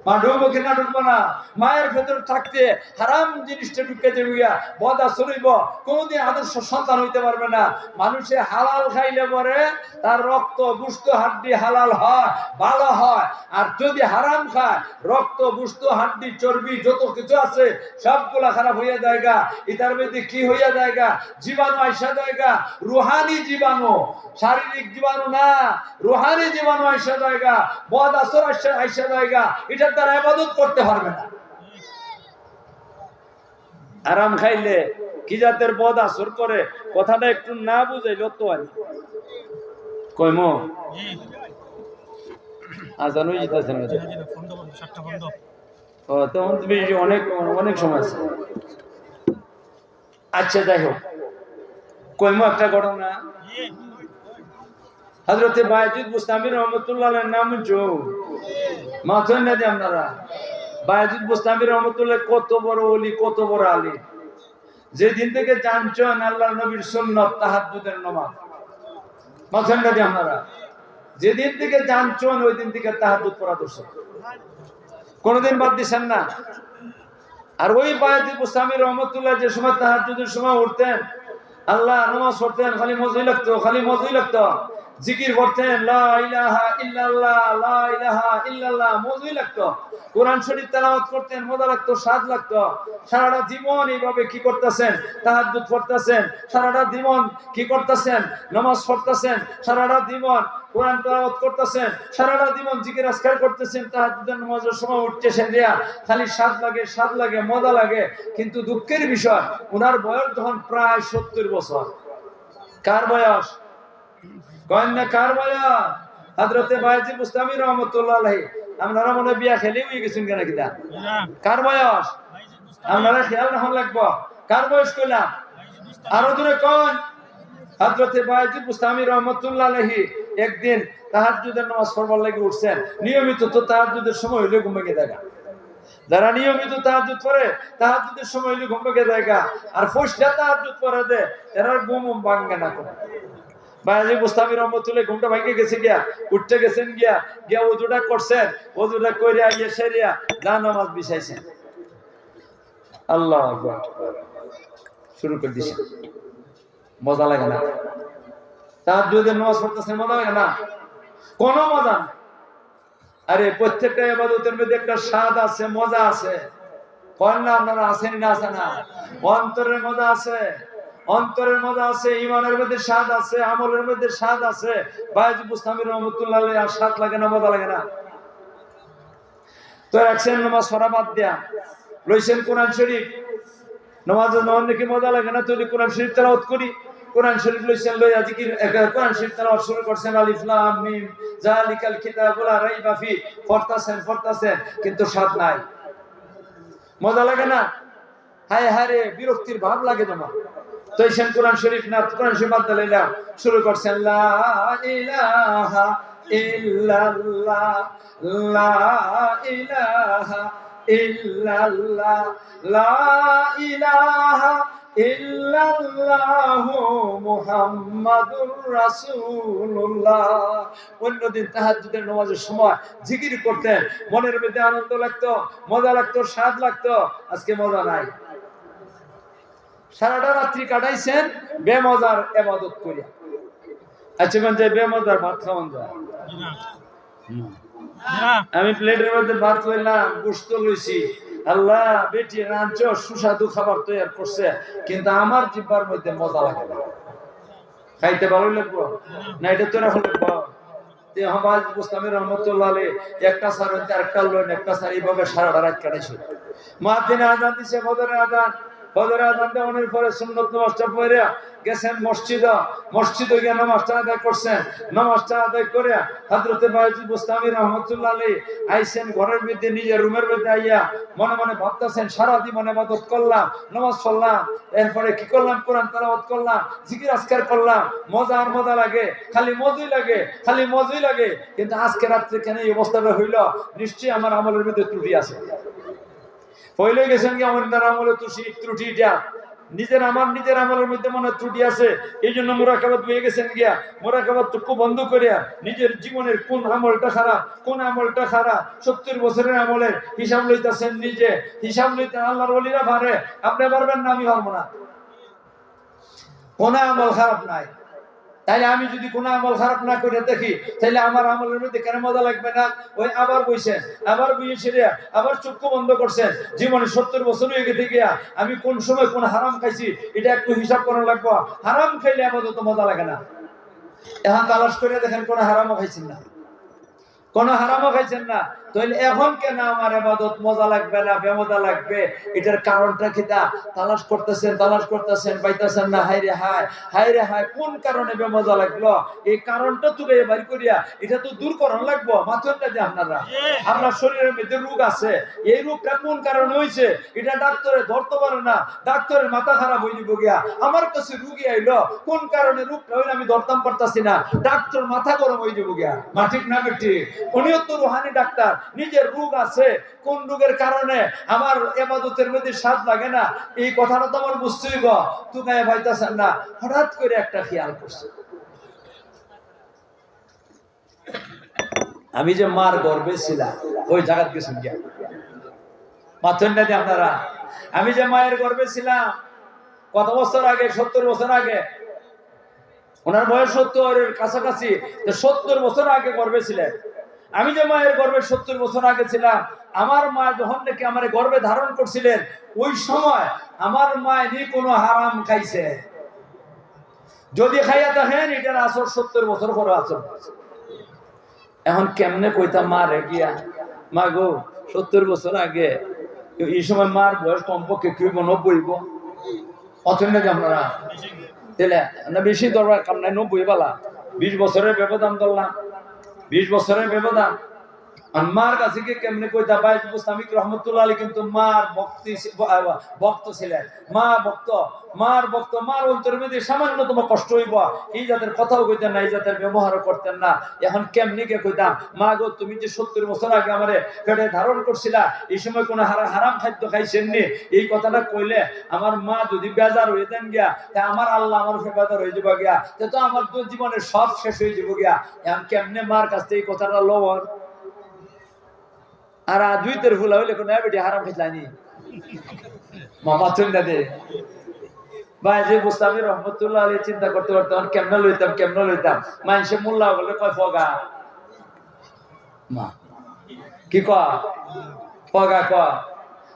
মা ঢুকবো কিনা ঢুকবো না? মায়ের ভেতরে থাকতে হারাম জিনিসটা ঢুকে যাইয়া বদ আসর হইব, কোনদিন আদর্শ সন্তান হইতে পারবে না। মানুষে হালাল খাইলে পরে তার রক্ত, গোশত, হাড্ডি হালাল হয়, ভালো হয়। আর যদি হারাম খায়, রক্ত, গোশত, হাড্ডি, চর্বি যত কিছু আছে সবগুলা খারাপ হইয়া যায়গা। এটার মধ্যে কি হইয়া যায়গা? জীবাণু আইসা যায়গা, রুহানি জীবাণু, শারীরিক জীবাণু না, রুহানি জীবাণু আইসা যায়গা, বদ আসর আইসা যায়গা। এটার দ্বারা ইবাদত করতে পারবে না। আরাম খাইলে কি জাতের বদ আসর করে, কথাটা একটু না বুঝাইলো তো আর কইমো আজান হয়ে যেতেছে না। ও তখন তুমি অনেক অনেক সময় আছে। আচ্ছা যাই হোক, কইমো একটা ঘটনা। হযরতে বায়জিদ বুস্তামি রহমাতুল্লাহ আলাইহির নাম জো মাথন না দিয়ে আপনারা। বায়জিদ বুস্তামি রহমাতুল্লাহ কত বড় ওলি, কত বড় আলিম। যেদিন থেকে জানছেন আল্লাহর নবীর সুন্নাত তাহাজ্জুদের নামাজ, মাথন না দিয়ে আপনারা যেদিন থেকে জানছেন ওই দিন থেকে তাহাজ্জুদ পড়া দর্শক কোনদিন বাদ দিছেন না। আর ওই বায়জিদ বুস্তামি রহমাতুল্লাহ যে সময় তাহাজ্জুদের সময় উঠতেন, আল্লাহ নামাজ পড়তেন, খালি মজুই লাগতো, খালি মজুই লাগতো। জিকির করতেন, লা ইলাহা ইল্লাল্লাহ, লা ইলাহা ইল্লাল্লাহ, মজুই লাগতো। কোরআন শরীফ তেলাওয়াত করতেন, মজা লাগতো, স্বাদ লাগতো। সারাটা জীবন এইভাবে কি করতেছেন? তাহাজ্জুদ পড়তেছেন। সারাটা জীবন কি করতেছেন? নামাজ পড়তেছেন। সারাটা জীবন কোরআন তেলাওয়াত করতেছেন। সারাটা জীবন জিকির আজকার করতেছেন। তাহাজ্জুদের নামাজের সময় উঠতেছেন দিয়া খালি স্বাদ লাগে, স্বাদ লাগে, মজা লাগে। কিন্তু দুঃখের বিষয়, ওনার বয়স তখন প্রায় 70 বছর। কার বয়স? কন্যা কার বয়স? হযরতে বায়জিদ বুস্তামি রহমাতুল্লাহ আলাইহি। আপনারা মনে বিয়া খেলে হয়ে গেছেন কেন কিনা? কার বয়স? আপনারা খেয়াল রাখুন লাগবো। কার বয়স কইলাম? আরো দূরে কোন? হযরতে বায়জিদ বুস্তামি রহমাতুল্লাহ আলাইহি একদিন তাহাজ্জুদের নামাজ পড়বার লাগি উঠছেন। নিয়মিত তো তাহাজ্জুদের সময় হইলে ঘুম ভেঙে যায়। যারা নিয়মিত তাহাজ্জুদ পড়ে, তাহাজ্জুদের সময় হইলে ঘুম ভেঙে যায়। আর ফসলা তাহাজ্জুদ পড়ে দে, এরা ঘুম ভাঙে না। বায়জিদ বুস্তামি রহমাতুল্লাহ ঘুমটা ভাঙে গেছে গিয়া, উঠতে গেছেন গিয়া ওযুটা করছেন, ওযুটা কইরা ইয়ে সেরিয়া যা নামাজ বিছাইছেন। আল্লাহু আকবার শুরু করে দিছেন। মজা লাগে না? তাহাজ্জুদের নামাজ পড়তেছেন, মজা লাগে না? কোনো মজা না। আরে প্রত্যেকটা ইবাদতের মধ্যে একটা স্বাদ আছে, মজা আছে। কোন না আপনারা আছেন না? আছে না? অন্তরের মজা আছে, অন্তরের মজা আছে, ঈমানের মধ্যে স্বাদ আছে, আমলের মধ্যে স্বাদ আছে। বায়জিদ বুস্তামি রহমাতুল্লাহ আলাইহি আর স্বাদ লাগে না, মজা লাগে না? তো রাখছেন নামাজ পড়া বাদ দিয়া, লইছেন কোরআন শরীফ। নামাজে নন নাকি মজা লাগে না? তুই কোরআন শরীফ তেলাওয়াত করি। কোরআন শরীফ লইছেন, লইয়া জিকির কোরআন শরীফ তেলাওয়াত শুরু করছেন। আলিফ লাম মিম যালিকাল কিতাবু লা রাইবা ফি, পড়তাছেন কিন্তু স্বাদ নাই, মজা লাগে না? হায় হারে বিরক্তির ভাব লাগে তোমার। তো এই কোরআন শরীফ না কোরআন শরীফ বাদ দিলাম, শুরু করছেন লা ইলাহা ইল্লাল্লাহ লা ইলাহা ইল্লাল্লাহ লা ইলাহা ইল্লাল্লাহু মুহাম্মাদুর রাসূলুল্লাহ। অন্যদিন তাহাজ্জুদের নামাজের সময় জিকির করতেন, মনের মধ্যে আনন্দ লাগতো, মজা লাগতো, স্বাদ লাগতো। আজকে মজা নাই। সারাটা রাত্রি কাটাইছেন বেমজার ইবাদত করিয়া। আচ্ছা মানে বেমজার ভাত খাওয়ান যায়? আমি প্লেটের মধ্যে ভাত লইলাম, গোশত লইছি, আল্লাহ বেটি রাঞ্চ সুস্বাদু খাবার তৈরি করছে, কিন্তু আমার জিহ্বার মধ্যে মজা লাগে না। খাইতে ভালো লাগবো না? এটা তোরা হলে একটা সার আরেকটা লইন, একটা সার এইভাবে সারাটা রাত কাটাইছে। মুয়াজ্জিন আযান দিছে, ফজরের আযান। ফজরের আযান দেওয়ানোর পরে সুন্নত নামাজটা পড়ে গেছেন মসজিদে গিয়ে নামাজটা আদায় করছেন। নামাজটা আদায় করে হযরতে বায়জিদ বুস্তামি রাহমাতুল্লাহ আলাইহি আইছেন ঘরের মধ্যে, নিজের রুমের মধ্যে আইয়া মনে মনে ভাবতেছেন সারা জীবন ইবাদত করলাম, নামাজ পড়লাম, এরপরে কি করলাম, কোরআন তেলাওয়াত করলাম, জিকির আজকার করলাম, মজা আর মজা লাগে, খালি মজুই লাগে, খালি মজুই লাগে। কিন্তু আজকে রাত্রে কেন এই অবস্থাটা হইল? নিশ্চয়ই আমার আমলের মধ্যে ত্রুটি আছে। হইলে গেছেন কি আমার আমলে ত্রুটিটা নিজের আমলের মধ্যে মনে ত্রুটি আছে, এই জন্য মুরাকাবাত হয়ে গেছেন গিয়া। মুরাকাবাত চক্ষু বন্ধ করিয়া নিজের জীবনের কোন আমলটা খারাপ, কোন আমলটা খারাপ, 70 বছরের আমলের হিসাব লইতেছেন নিজে। হিসাব লইতে আল্লাহর ওলিরা পারে, আপনি পারবেন না, আমি পারবো না। কোন আমল খারাপ নাই, তাইলে আমি যদি কোনো আমল খারাপ না করে দেখি, তাইলে আমার আমলের মধ্যে কেন মজা লাগবে না? ওই আবার বইছেন, আবার বইয়ে ছেড়ে আবার চক্ষু বন্ধ করছেন। জীবনে 70 বছর হয়ে গেছে গিয়া আমি কোন সময় কোন হারাম খাইছি এটা একটু হিসাব করা লাগবো। হারাম খাইলে আপাতত মজা লাগে না। এখন তালাশ করে দেখেন কোন হারামও খাইছেন না, কোন হারামও খাইছেন না, তাহলে এখন কেন আমার ইবাদত মজা লাগবে না, বেমজা লাগবে? এটার কারণটা কি? তালাশ করতেছেন পাইতেছেন না। হায় রে হায়, কোন কারণে বেমজা লাগলো? এই কারণটা তুলে বের করিয়া এটা তো দূর করণ লাগবো। মাথুন না যে আপনার শরীরের মধ্যে রোগ আছে, এই রোগটা কোন কারণে হয়েছে এটা ডাক্তারে ধরতে পারে না, ডাক্তারের মাথা খারাপ হয়ে যাব গিয়া। আমার কাছে রোগী আইলো, কোন কারণে রোগটা হইলে আমি ধরতাম পারতাছি না, ডাক্তার মাথা গরম হয়ে যাব গিয়া। মা ঠিক না বেটি? উনিও তো রুহানি ডাক্তার, নিজের রোগ আছে, কোন রোগের কারণে আমার ইবাদতের মধ্যে স্বাদ লাগে না, এই কথাটা তো আমার বুঝতেই গো। তুমি ভাইতাছেন না, হঠাৎ করে একটা খেয়াল করছে, আমি যে মার গর্ভে ছিলাম ওই জায়গা গেছেন গিয়া। মাথুন না দিয়ে আপনারা, আমি যে মায়ের গর্ভে ছিলাম কত বছর আগে, 70 বছর আগে, ওনার বয়স 70 এর কাছাকাছি, 70 বছর আগে গর্ভে ছিলেন। আমি যে মায়ের গর্ভে 70 বছর আগে ছিলাম, আমার মা যখন নাকি আমার গর্ভে ধারণ করছিলেন, ওই সময় আমার মা নি কোনো হারাম খাইছে? যদি খাইয়া দেখেন এটার আসর 70 বছর পরে আসর। এখন কেমনে কইতাম মা রে গিয়া, মা গো 70 বছর আগে, এই সময় মার বয়স কমপক্ষে কি হইব? 90 অথেন নাকি আপনারা? তাহলে না বেশি দরবার কাম নাই, 90 বেলা 20 বছরের ব্যবধান ধরলাম, 20 বছরের ব্যবধান। আর মার কাছে গিয়ে কেমনে কইতা? বায়জিদ বুস্তামি রহমতুল্লাহ আলাইহি কিন্তু মার ভক্ত ছিলেন, মার ভক্ত, মার অন্তরের মধ্যে সামান্যতম কষ্ট হইব এই জাতের কথাও কইতেন না, এই জাতের ব্যবহারও করতেন না। এখন কেমনি কে কইতাম, মা গো তুমি যে 70 বছর আগে আমারে পেটে ধারণ করছিলা, এই সময় কোনো হারাম খাদ্য খাইছেন নি? এই কথাটা কইলে আমার মা যদি বেজার হয়ে দেন গিয়া, তা আমার আল্লাহ আমার বেজার হয়ে যাব গিয়া, তো আমার জীবনের সব শেষ হয়ে যাব গিয়া। এখন কেমনে মার কাছ থেকে এই কথাটা লওয়ার? আর দুইতের ফুলা হইলে কোনো বেটি হারাম খাইলানি মামা চল না দে ভাই। যে বুস্তামি রহমতুল্লাহ আলাইহি চিন্তা করতে পারতাম কেমনে লইতাম। মানুষে মোল্লা বলে কয় ফগা, মা কি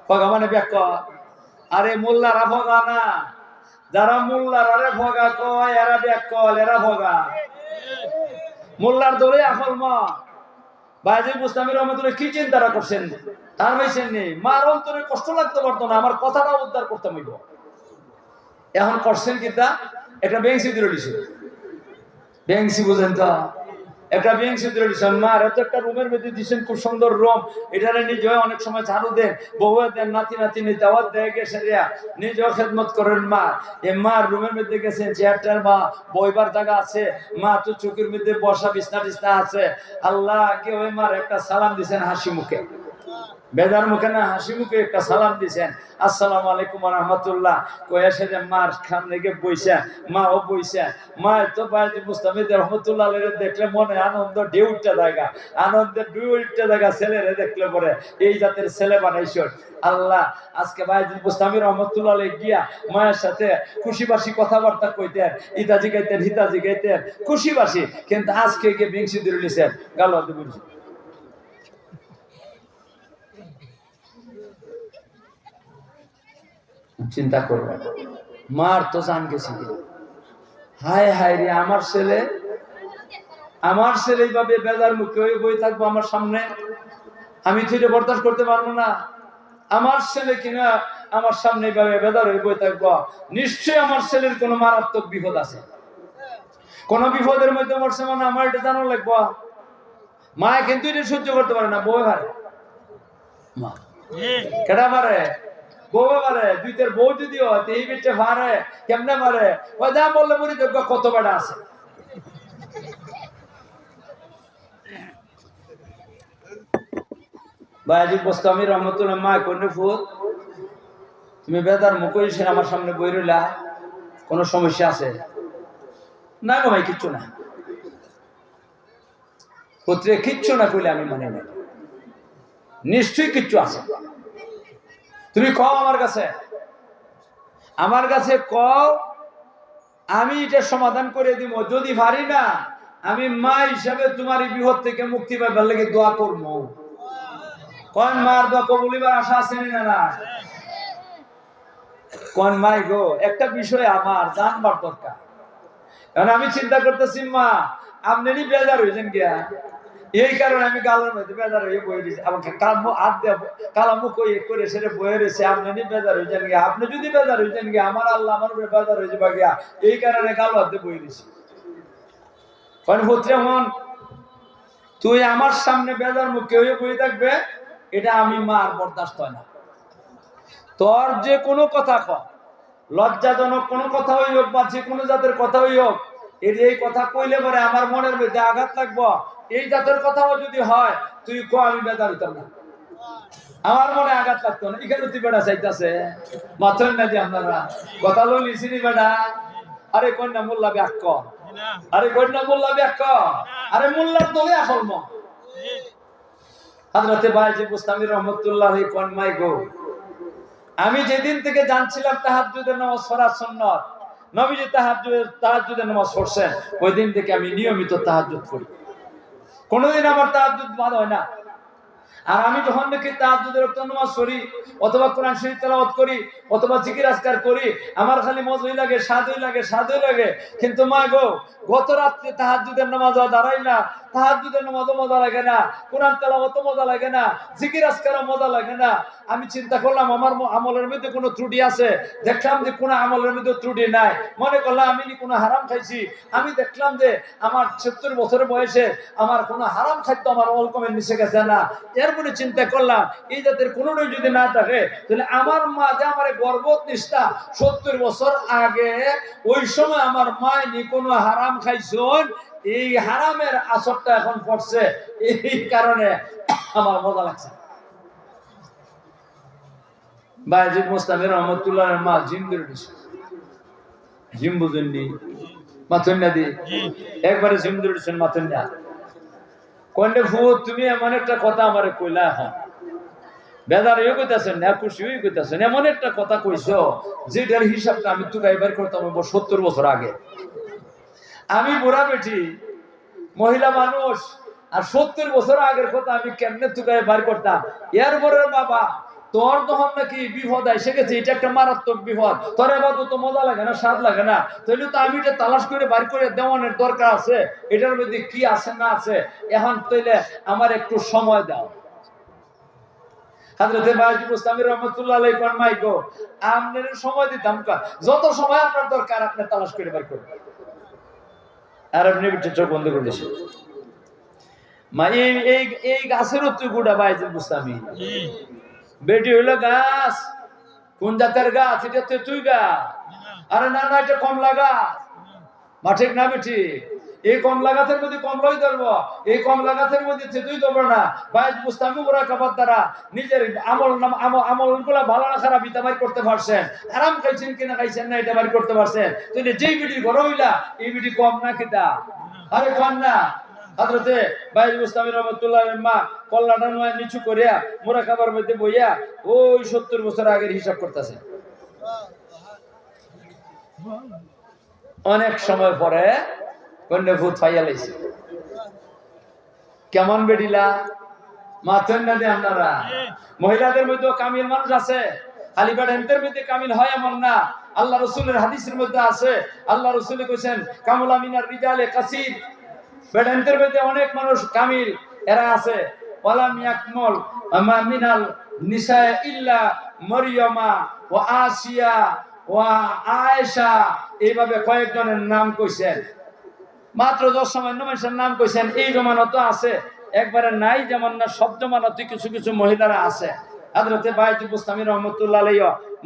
ফগা মানে ব্যাক। আরে মোল্লারা ফগা না, যারা মোল্লার আরে ফগা কয় এরা ব্যাক কল, এরা ফগা। মোল্লার দৌড়ে আসল মা। বায়জিদ বুস্তামি রহমতুল্লাহ কি চিন্তাটা করছেন তার হয়েছেন নেই। মার অন্তরে কষ্ট লাগতে পারতো না, আমার কথাটা উদ্ধার করতে হইব। এখন করছেন কিতা? একটা বেংসি দিয়ে দিছে। বেংসি বুঝেন তো? একটা বিএনসি দিয়েছেন মার, এত একটা রুমের মধ্যে দিচ্ছেন, খুব সুন্দর রুম, এটারে নিজে অনেক সময় ঝাড়ু দেন, বউ দেন, নাতি নাতিনি দাওয়াত দেয় গেছে, নিজেও খেদমত করেন মা। এ মার রুমের মধ্যে গেছেন, চেয়ারটার মা বইবার জায়গা আছে, মা তো চোখের মধ্যে বসা বিছনা টিছনা আছে। আল্লাহ কে ওই মার একটা সালাম দিছেন হাসি মুখে, বেজার মুখে না, হাসি মুখে একটা সালাম দিছেন, আসসালামু আলাইকুম ওয়া রাহমাতুল্লাহ। কয়ে সে মার সামনে গিয়ে বইছে, মা ও বইছে, মা তো বাইরে মুস্তাফিজ রহমতুল্লাহ আলাইহি দেখলে মনে আনন্দ ঢেউ উঠতে জায়গা, আনন্দের ঢেউ উঠতে জায়গা, ছেলেরে দেখলে পরে এই জাতের ছেলে বানাইছো আল্লাহ। আজকে বাইরে মুস্তাফিজ রহমতুল্লাহ আলাইহি গিয়া মায়ের সাথে খুশিবাসি কথাবার্তা কইতেন, ইতাজি গাইতেন, হিতাজি গাইতেন, খুশিবাসি, কিন্তু আজকে গিয়ে বিংশি দিয়ে লিছেন গালতে বলছি। চিন্তা করবেন, মার তো জান গেছি, হায় হায় রে, আমার ছেলে এইভাবে বেজার মুখে হয়ে বই থাকবো আমার সামনে, আমি তো এটা বরদাস্ত করতে পারবো না। আমার ছেলে কিনা আমার সামনে এইভাবে বেজার হয়ে বই থাকবো, নিশ্চয়ই আমার ছেলের কোনো মারাত্মক বিপদ আছে, কোন বিপদের মধ্যে পড়ছে, মানে আমার এটা জানা লাগবো। মা কিন্তু এটা সহ্য করতে পারে না, বউ হারে, মা কেটা পারে, বউ পারে, দুইটার বউ যদি হয় এই বেটে পারে, কেমনে পারে, ওই যা বললে মরি যোগ্য কত বেড়া আছে। ভাইজি গোস্বামী রহমতুল্লাহ মা কোন ফুট, তুমি বেদার মুখ এসে আমার সামনে বই রইলা, কোনো সমস্যা আছে না? গো ভাই কিচ্ছু না, পুত্রে কিচ্ছু না কইলে আমি মানে না, নিশ্চয়ই কিচ্ছু আছে। তুমি কও আমার কাছে কও, আমি এটা সমাধান করে দিব। যদি পারি না, আমি মা হিসাবে তোমার এই বিপদ থেকে মুক্তি পাইবার লাগে দোয়া করবো। কোন মার দোয়া কবুলিবার আশা আছে না? না কোন মাই গো, একটা বিষয় আমার জানবার দরকার। কারণ আমি চিন্তা করতেছি, মা আপনি বেজার হয়েছেন গিয়া, এই কারণে আমি গালের মধ্যে বেজার হয়ে বয়ে দিয়েছি, আমাকে কালামু করে সেটা বয়ে রয়েছে, আপনি বেজার হয়েছেন গিয়া, আপনি যদি বেজার হয়েছেন গিয়া, আমার আল্লাহ আমার উপরে বেজার হয়ে যাবে গিয়া, এই কারণে গাল হাতে বয়ে দিয়েছি। কারণ পুত্রে মন, তুই আমার সামনে বেজার মুখে হয়ে বয়ে থাকবে, এটা আমি মার বরদাস্ত হয় না। তোর যে কোনো কথা কর, লজ্জাজনক কোনো কথা হই হোক বা যে কোনো জাতের কথা হই হোক, এই কথা কইলে পরে আমার মনের মধ্যে আঘাত লাগবো। এই জাতের কথাও যদি হয়, তুই কো আমি বেজার হইতাম না, আমার মনে আঘাত লাগতো না। এখানে তুই বেড়া চাইতেছে মাত্র না যে আপনারা কথা লইছি নি বেড়া, আরে কন্যা মোল্লা ব্যাক, আরে কন্যা মোল্লা ব্যাক, আরে মোল্লার দলে আসল ম হযরতে বাইজি বুস্তামি রহমাতুল্লাহ কোন মাই গো, আমি যেদিন থেকে জানছিলাম তাহাজ্জুদের নামাজ পড়া সুন্নাত, নবীজি তাহাজ্জুদের নামাজ পড়ছেন, ওই দিন থেকে আমি নিয়মিত তাহাজ্জুদ পড়ি, কোনোদিন আমার তাহাজ্জুদ বাদ হয় না। আর আমি যখন নাকি তাহাজ্জুদের নামাজ পড়ি, অথবা কোরআন শরীফ তেলাওয়াত করি, অথবা জিকির আজকার করি, আমার খালি মজাই লাগে, স্বাদই লাগে। কিন্তু মা গো, গত রাত্রে তাহাজ্জুদের নামাজও দাঁড়াই না, তাহাজ্জুদের নামাজও মজা লাগে না, কোরআন তেলাওয়াতও মজা লাগে না, জিকির আজকারও মজা লাগে না। আমি চিন্তা করলাম আমার আমলের মধ্যে কোনো ত্রুটি আছে, দেখলাম যে কোনো আমলের মধ্যে ত্রুটি নাই, মনে করলাম আমি কোনো হারাম খাইছি। আমি দেখলাম যে আমার ৭০ বছরের বয়সে আমার কোনো হারাম খাদ্য আমার অলকমের মিশে গেছে না। এরপরে চিন্তা করলাম, এই জাতের কোনোটাই যদি না থাকে, তাহলে আমার মা যে আমার গর্ভত নিষ্ঠা ৭০ বছর আগে, ওই সময় আমার মা নি কোনো হারাম খাইছেন, এই হারামের আসরটা এখন পড়ছে, এই কারণে আমার মজা লাগছে। বাইজি মুস্তামি রহমতুল্লাহ মা জিম ধরে দিছে, জিম বুঝেননি, মাথন্যা দি একবারে জিম ধরে দিচ্ছেন মাথন্যা। কন্যা ফু, তুমি এমন একটা কথা আমারে কইলা, হ্যাঁ বেজার হয়ে কইতাছেন না, খুশি হয়ে কইতাছেন, এমন একটা কথা কইছো যেটার হিসাবটা আমি তো গাইবার করতাম ৭০ বছর আগে। আমি বুড়া বেটি মহিলা মানুষ, আর ৭০ বছর আগের কথা আমি কেমনে তুকায় বার করতাম। এরপরে বাবা তোর তখন নাকি বিপদ এসে গেছে, এটা একটা মারাত্মক বিপদ, তোর এবার তো মজা লাগে না, স্বাদ লাগে না, তাইলে তো আমি এটা তালাশ করে বার করে দেওয়ানোর দরকার আছে, এটার মধ্যে কি আছে না আছে, এখন তাইলে আমার একটু সময় দাও। হযরতে বাইজি বুস্তামি রহমাতুল্লাহ আলাইহি কোন মাই গো, আপনার সময় দিতাম, যত সময় আপনার দরকার আপনি তালাশ করে বার করবেন। আর আপনি চোখ বন্ধ করে দিয়েছেন, মা এই গাছের তুই গুড়া বাইজুল বুস্তামি বেটি হইলো গাছ কোন জাতের গাছ এটা তুই গাছ আরে না না এটা কমলা গাছ মা ঠিক না বেটি এই কমলা গাছের মধ্যে কমলাই ধরবো এই কমলা গাছের মধ্যে তুই ধরবো না বাইজ বুস্তামি ওরা কাবার দ্বারা নিজের আমল গুলা ভালো না খারাপ ইটা বাড়ি করতে পারছেন আরাম খাইছেন কিনা খাইছেন না এটা বাড়ি করতে পারছেন তুই যেই বিটি ঘর হইলা এই বিটি কম না কিতা আরে কম না হযরতে বাইজ মুস্তামি রহমাতুল্লাহ মা কল্লাটা নিচু করিয়া মোরা খাবার মধ্যে বইয়া ওই 70 বছর আগের হিসাব করতেছে অনেক সময় পরে কন্যা ভূত পাইয়া লাইছে কেমন বেডিলা মাথেন না দিয়ে আপনারা মহিলাদের মধ্যে কামিল মানুষ আছে খালি বেডেন্টের মধ্যে কামিল হয় এমন না আল্লাহ রাসূলের হাদিসের মধ্যে আছে আল্লাহ রাসূল কইছেন কামুলা মিনার রিজালে কাসীর বেডেন্টের মধ্যে অনেক মানুষ কামিল এরা আছে ওয়ালাম ইয়াকমুল মিনাল নিসা ইল্লা মারইয়ামা ওয়া আসিয়া ওয়া আয়েশা এইভাবে কয়েকজনের নাম কইছেন মাত্র 10 সামান্য মানুষের নাম কইছেন এই জমানত আছে একবারে নাই যেমন না সব জমানতে কিছু কিছু মহিলারা আছে হযরতে বাইজ মুস্তামি রহমাতুল্লাহ আলাইহি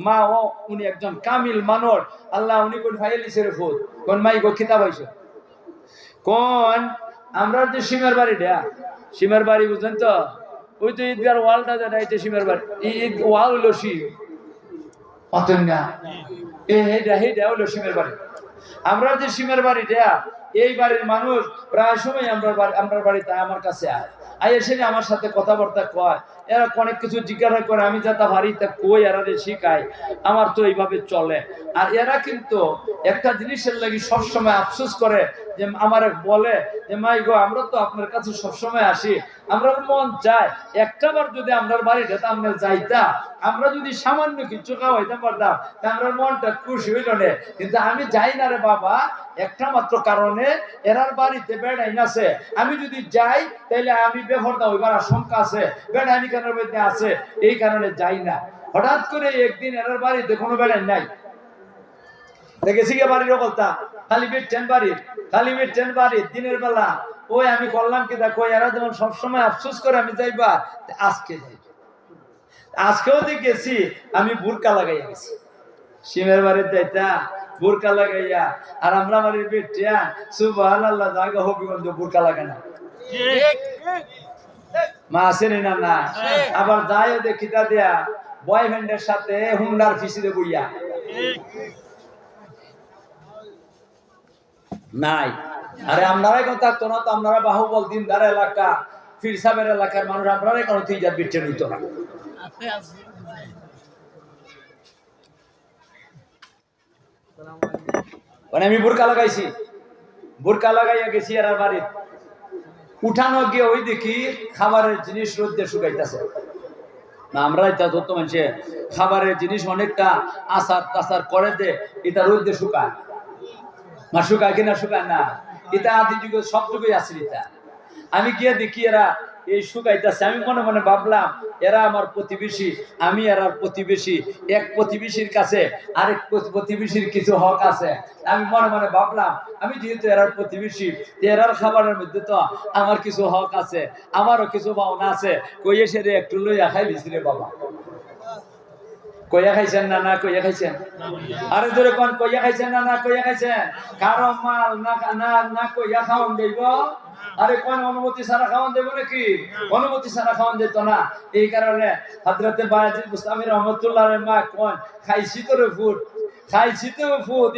মা ও উনি একজন কামিল মানুষ আল্লাহ উনি কোন ফাইলিছে রে ফুত কোন মাই গো কিতাব হইছে কোন আমরা যে সীমার বাড়ি বুঝেন তো ওই তো ঈদগার ওয়ালটা যেটা এটা সীমার বাড়ি ঈদ ওয়াল হলো সীম পাতেন না হেডা হলো সীমের বাড়ি আমরা যে সীমের বাড়িটা এই বাড়ির মানুষ প্রায় সময় আমরা বাড়িতে আমার কাছে আয় এসে আমার সাথে কথাবার্তা কয় এরা অনেক কিছু জিজ্ঞাসা করে আমি যাতা বাড়িতে কই এরা শিখায় আমার তো এইভাবে চলে আর এরা কিন্তু একটা জিনিসের লাগি সবসময় আফসোস করে যে আমার বলে যে মাই গো আমরা তো আপনার কাছে সবসময় আসি আমরা মন চায় একটাবার যদি আমরা বাড়িতে আমরা যাইতাম আমরা যদি সামান্য কিছু খাওয়াইতে পারতাম তা আমরা মনটা খুশি হইল না কিন্তু আমি যাই না রে বাবা একটা মাত্র কারণে এরার বাড়িতে বেড়াইন আছে আমি যদি যাই তাহলে আমি বেফরদা হইবার আশঙ্কা আছে বেড়াইনি কেনার মধ্যে আছে এই কারণে যাই না হঠাৎ করে একদিন এরার বাড়িতে কোনো বেড়াই নাই দেখেছি কে বাড়ির কথা খালি বেড বাড়ি দিনের বেলা ওই আমি করলাম কি দেখো এরা যেমন সবসময় আফসোস করে আমি যাইবা আজকে যাই আজকেও গেছি আমি বুরকা লাগাইয়া গেছি সিমের বাড়ির যাইতা বুরকা লাগাইয়া আর আমরা বাড়ির বেটিয়া সুবহানাল্লাহ জায়গা হবিগঞ্জ বুরকা লাগায় না মা আসেনি না না আবার যাইও দেখিতা দেয়া বয়ফ্রেন্ডের সাথে হুন্ডার ফিসিতে বইয়া নাই আরে আপনারাই কোন থাকতো না তো আপনারা বাহুবল দিনদার এলাকা ফিরসাবের এলাকার মানুষ আপনারাই কোনো তিজার বিটে নিত না মানে আমি বুরকা লাগাইয়া গেছি আর বাড়ির উঠানো গিয়ে ওই দেখি খাবারের জিনিস রোদ্দে শুকাইতেছে না আমরা এটা ধরতো মানুষে খাবারের জিনিস অনেকটা আচার টাচার করে দে এটা রোদ্দে শুকায় মা শুকায় কিনা শুকায় না এটা আদি যুগে সব যুগে আছে এটা আমি গিয়ে দেখি এরা এই শুকাইতেছে আমি মনে মনে ভাবলাম এরা আমার প্রতিবেশী আমি এরা প্রতিবেশী এক প্রতিবেশীর কাছে আরেক প্রতিবেশীর কিছু হক আছে আমি মনে মনে ভাবলাম আমি যেহেতু এরার প্রতিবেশী এরার খাবারের মধ্যে তো আমার কিছু হক আছে আমারও কিছু পাওনা আছে কইয়ে সেরে একটু লইয়া খাইলিস রে বাবা কইয়া খাইছেন না না কইয়া খাইছেন আরে ধরে কোন কইয়া খাইছেন না না কইয়া খাইছেন কারো মাল না না না কইয়া খাওন দেব আরে কোন অনুমতি ছাড়া খাওয়ান দেব নাকি অনুমতি ছাড়া খাওয়ান যেত না এই কারণে হযরতে বাইজ মুস্তামি রহমাতুল্লাহ আলাইহি মা কোন খাইছি তো রে ফুট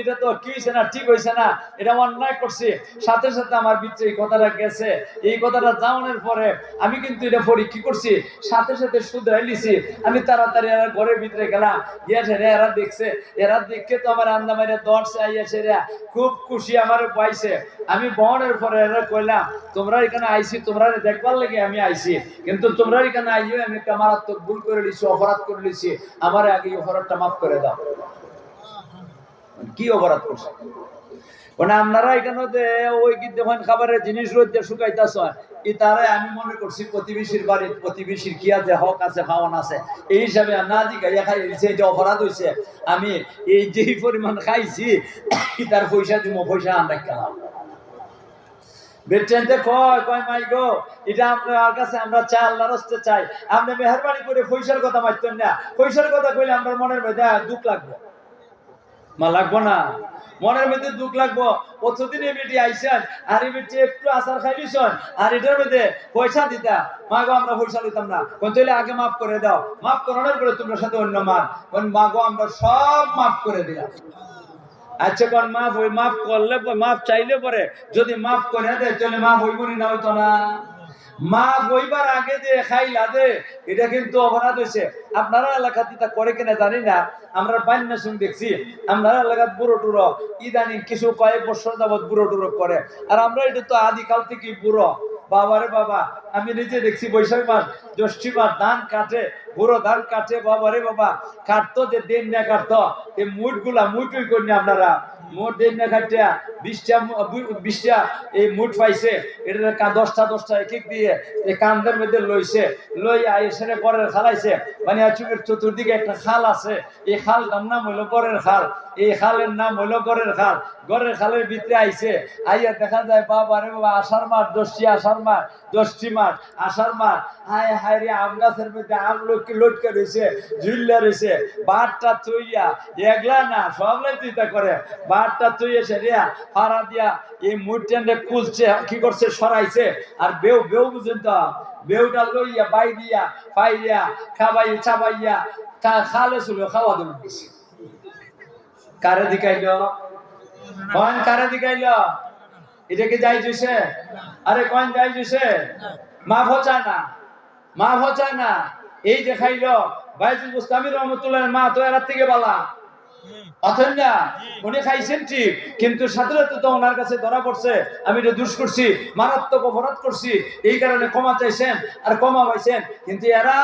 এটা তো কি হইছে না ঠিক হইছে না এটা অন্যায় করছে সাথে সাথে আমার ভিতরে এই কথাটা গেছে এই কথাটা জানানোর পরে আমি কিন্তু এটা পরীক্ষা করছি সাথে সাথে শুধরাই লিছি আমি তাড়াতাড়ি আর ঘরের ভিতরে গেলাম গিয়ে এরা দেখছে এরা দেখে তো আমার আন্দা মাইরে দর্শে আইয়াছে রে খুব খুশি আমার পাইছে আমি বহনের পরে এরা কইলাম তোমরা এখানে আইছি তোমরা দেখবার লাগে আমি আইছি কিন্তু তোমরা এখানে আইও আমি একটা মারাত্মক ভুল করে লিছি অপরাধ করে লিছি আমার আগে অপরাধটা মাফ করে দাও কি অপরাধ করছে মানে আপনারা এখানে ওই যখন খাবারের জিনিস রোদে শুকাইতেছ তারাই আমি মনে করছি প্রতিবেশীর বাড়ির প্রতিবেশীর কি আছে হক আছে খাওয়ান আছে এই হিসাবে না জিগাইয়া খাইছে এটা অপরাধ হয়েছে আমি এই যেই পরিমাণ খাইছি তার পয়সা দিব পয়সা আমরা খেলাম বেট্রেনতে কয় কয় মাই গো এটা আপনার কাছে আমরা চাই, আল্লাহর রাস্তায় চাই, আপনি মেহেরবানি করে পয়সার কথা মারতেন না। পয়সার কথা কইলে আমরা মনের মধ্যে দুঃখ লাগবো, মা লাগবো না, মনের মধ্যে দুঃখ লাগবো। প্রতিদিন এই বেটি আইসেন আর এই বেটি একটু আচার খাই দিছেন আর এটার মধ্যে পয়সা দিতা, মা গো আমরা পয়সা দিতাম না, তাহলে আগে মাফ করে দাও, মাফ করানোর পরে তোমরা সাথে অন্য মা গো আমরা সব মাফ করে দিলাম। আচ্ছা কোন মাফ হই, মাফ করলে মাফ চাইলে পরে যদি মাফ করে দেয় তাহলে মাফ হইব না, হইতো না। মা বইবার আগে যে খাইলা দে এটা কিন্তু অপরাধ হয়েছে। আপনারা এলাকাতে তা করে কিনা জানি না, আমরা বান্যা শুন দেখছি আপনারা এলাকাত বুড়ো টুড়ো ইদানিং কিছু কয়েক বছর যাবৎ বুড়ো টুড়ো করে, আর আমরা এটা তো আদিকাল থেকে বুড়ো। বাবারে বাবা, আমি নিজে দেখছি বৈশাখ মাস জ্যৈষ্ঠী মাস ধান কাটে, বুড়ো ধান কাটে, বাবারে বাবা কাটতো যে দিন না কাটতো এই মুঠ গুলা মুঠই করি আপনারা মোট দিন না কাটিয়া 20টা এই মুঠ পাইছে, এটা 10টা এক এক দিয়ে এই কান্দের মধ্যে লইছে, লই আইসে গড়ের খালাইছে, মানে চুকের চতুর্দিকে একটা খাল আছে, এই খালটার নাম হইলো গড়ের খাল, এই খালের নাম হইলো গড়ের খাল। গড়ের খালের ভিতরে আইছে, আইয়া দেখা যায় বাবা রে বাবা আষাঢ় মাস জ্যৈষ্ঠী মাস আষাঢ় মাস, হায় হায় রে আম গাছের মধ্যে আম লটকে রয়েছে, ঝুল্লা রয়েছে, বাটটা থইয়া এগলা না সবলাই চিন্তা করে বাটটা থইয়া সেরিয়া ফাড়া দিয়া এই মুঠটা কুলছে, কি করছে সরাইছে, আর বেউ বুঝেন তো বেউটা লইয়া বাই দিয়া পাইয়া খাবাই চাবাইয়া খালে ছিল খাওয়া দেব বেশি। কারে দিকাইল কন, কারে দিকাইল এটাকে যাই জুছে, আরে কন যাই জুছে, মাফ হচ্ছে না, মাফ হচ্ছে না। এই যে খাইল বাইজুল বুস্তামি রহমতুল্লাহ মা তো এর থেকে বলা অথন্য উনি খাইছেন ঠিক, কিন্তু সাথে সাথে তো ওনার কাছে ধরা পড়ছে আমি এটা দুষ করছি, মারাত্মক অপরাধ করছি, এই কারণে ক্ষমা চাইছেন আর ক্ষমা পাইছেন। কিন্তু এরা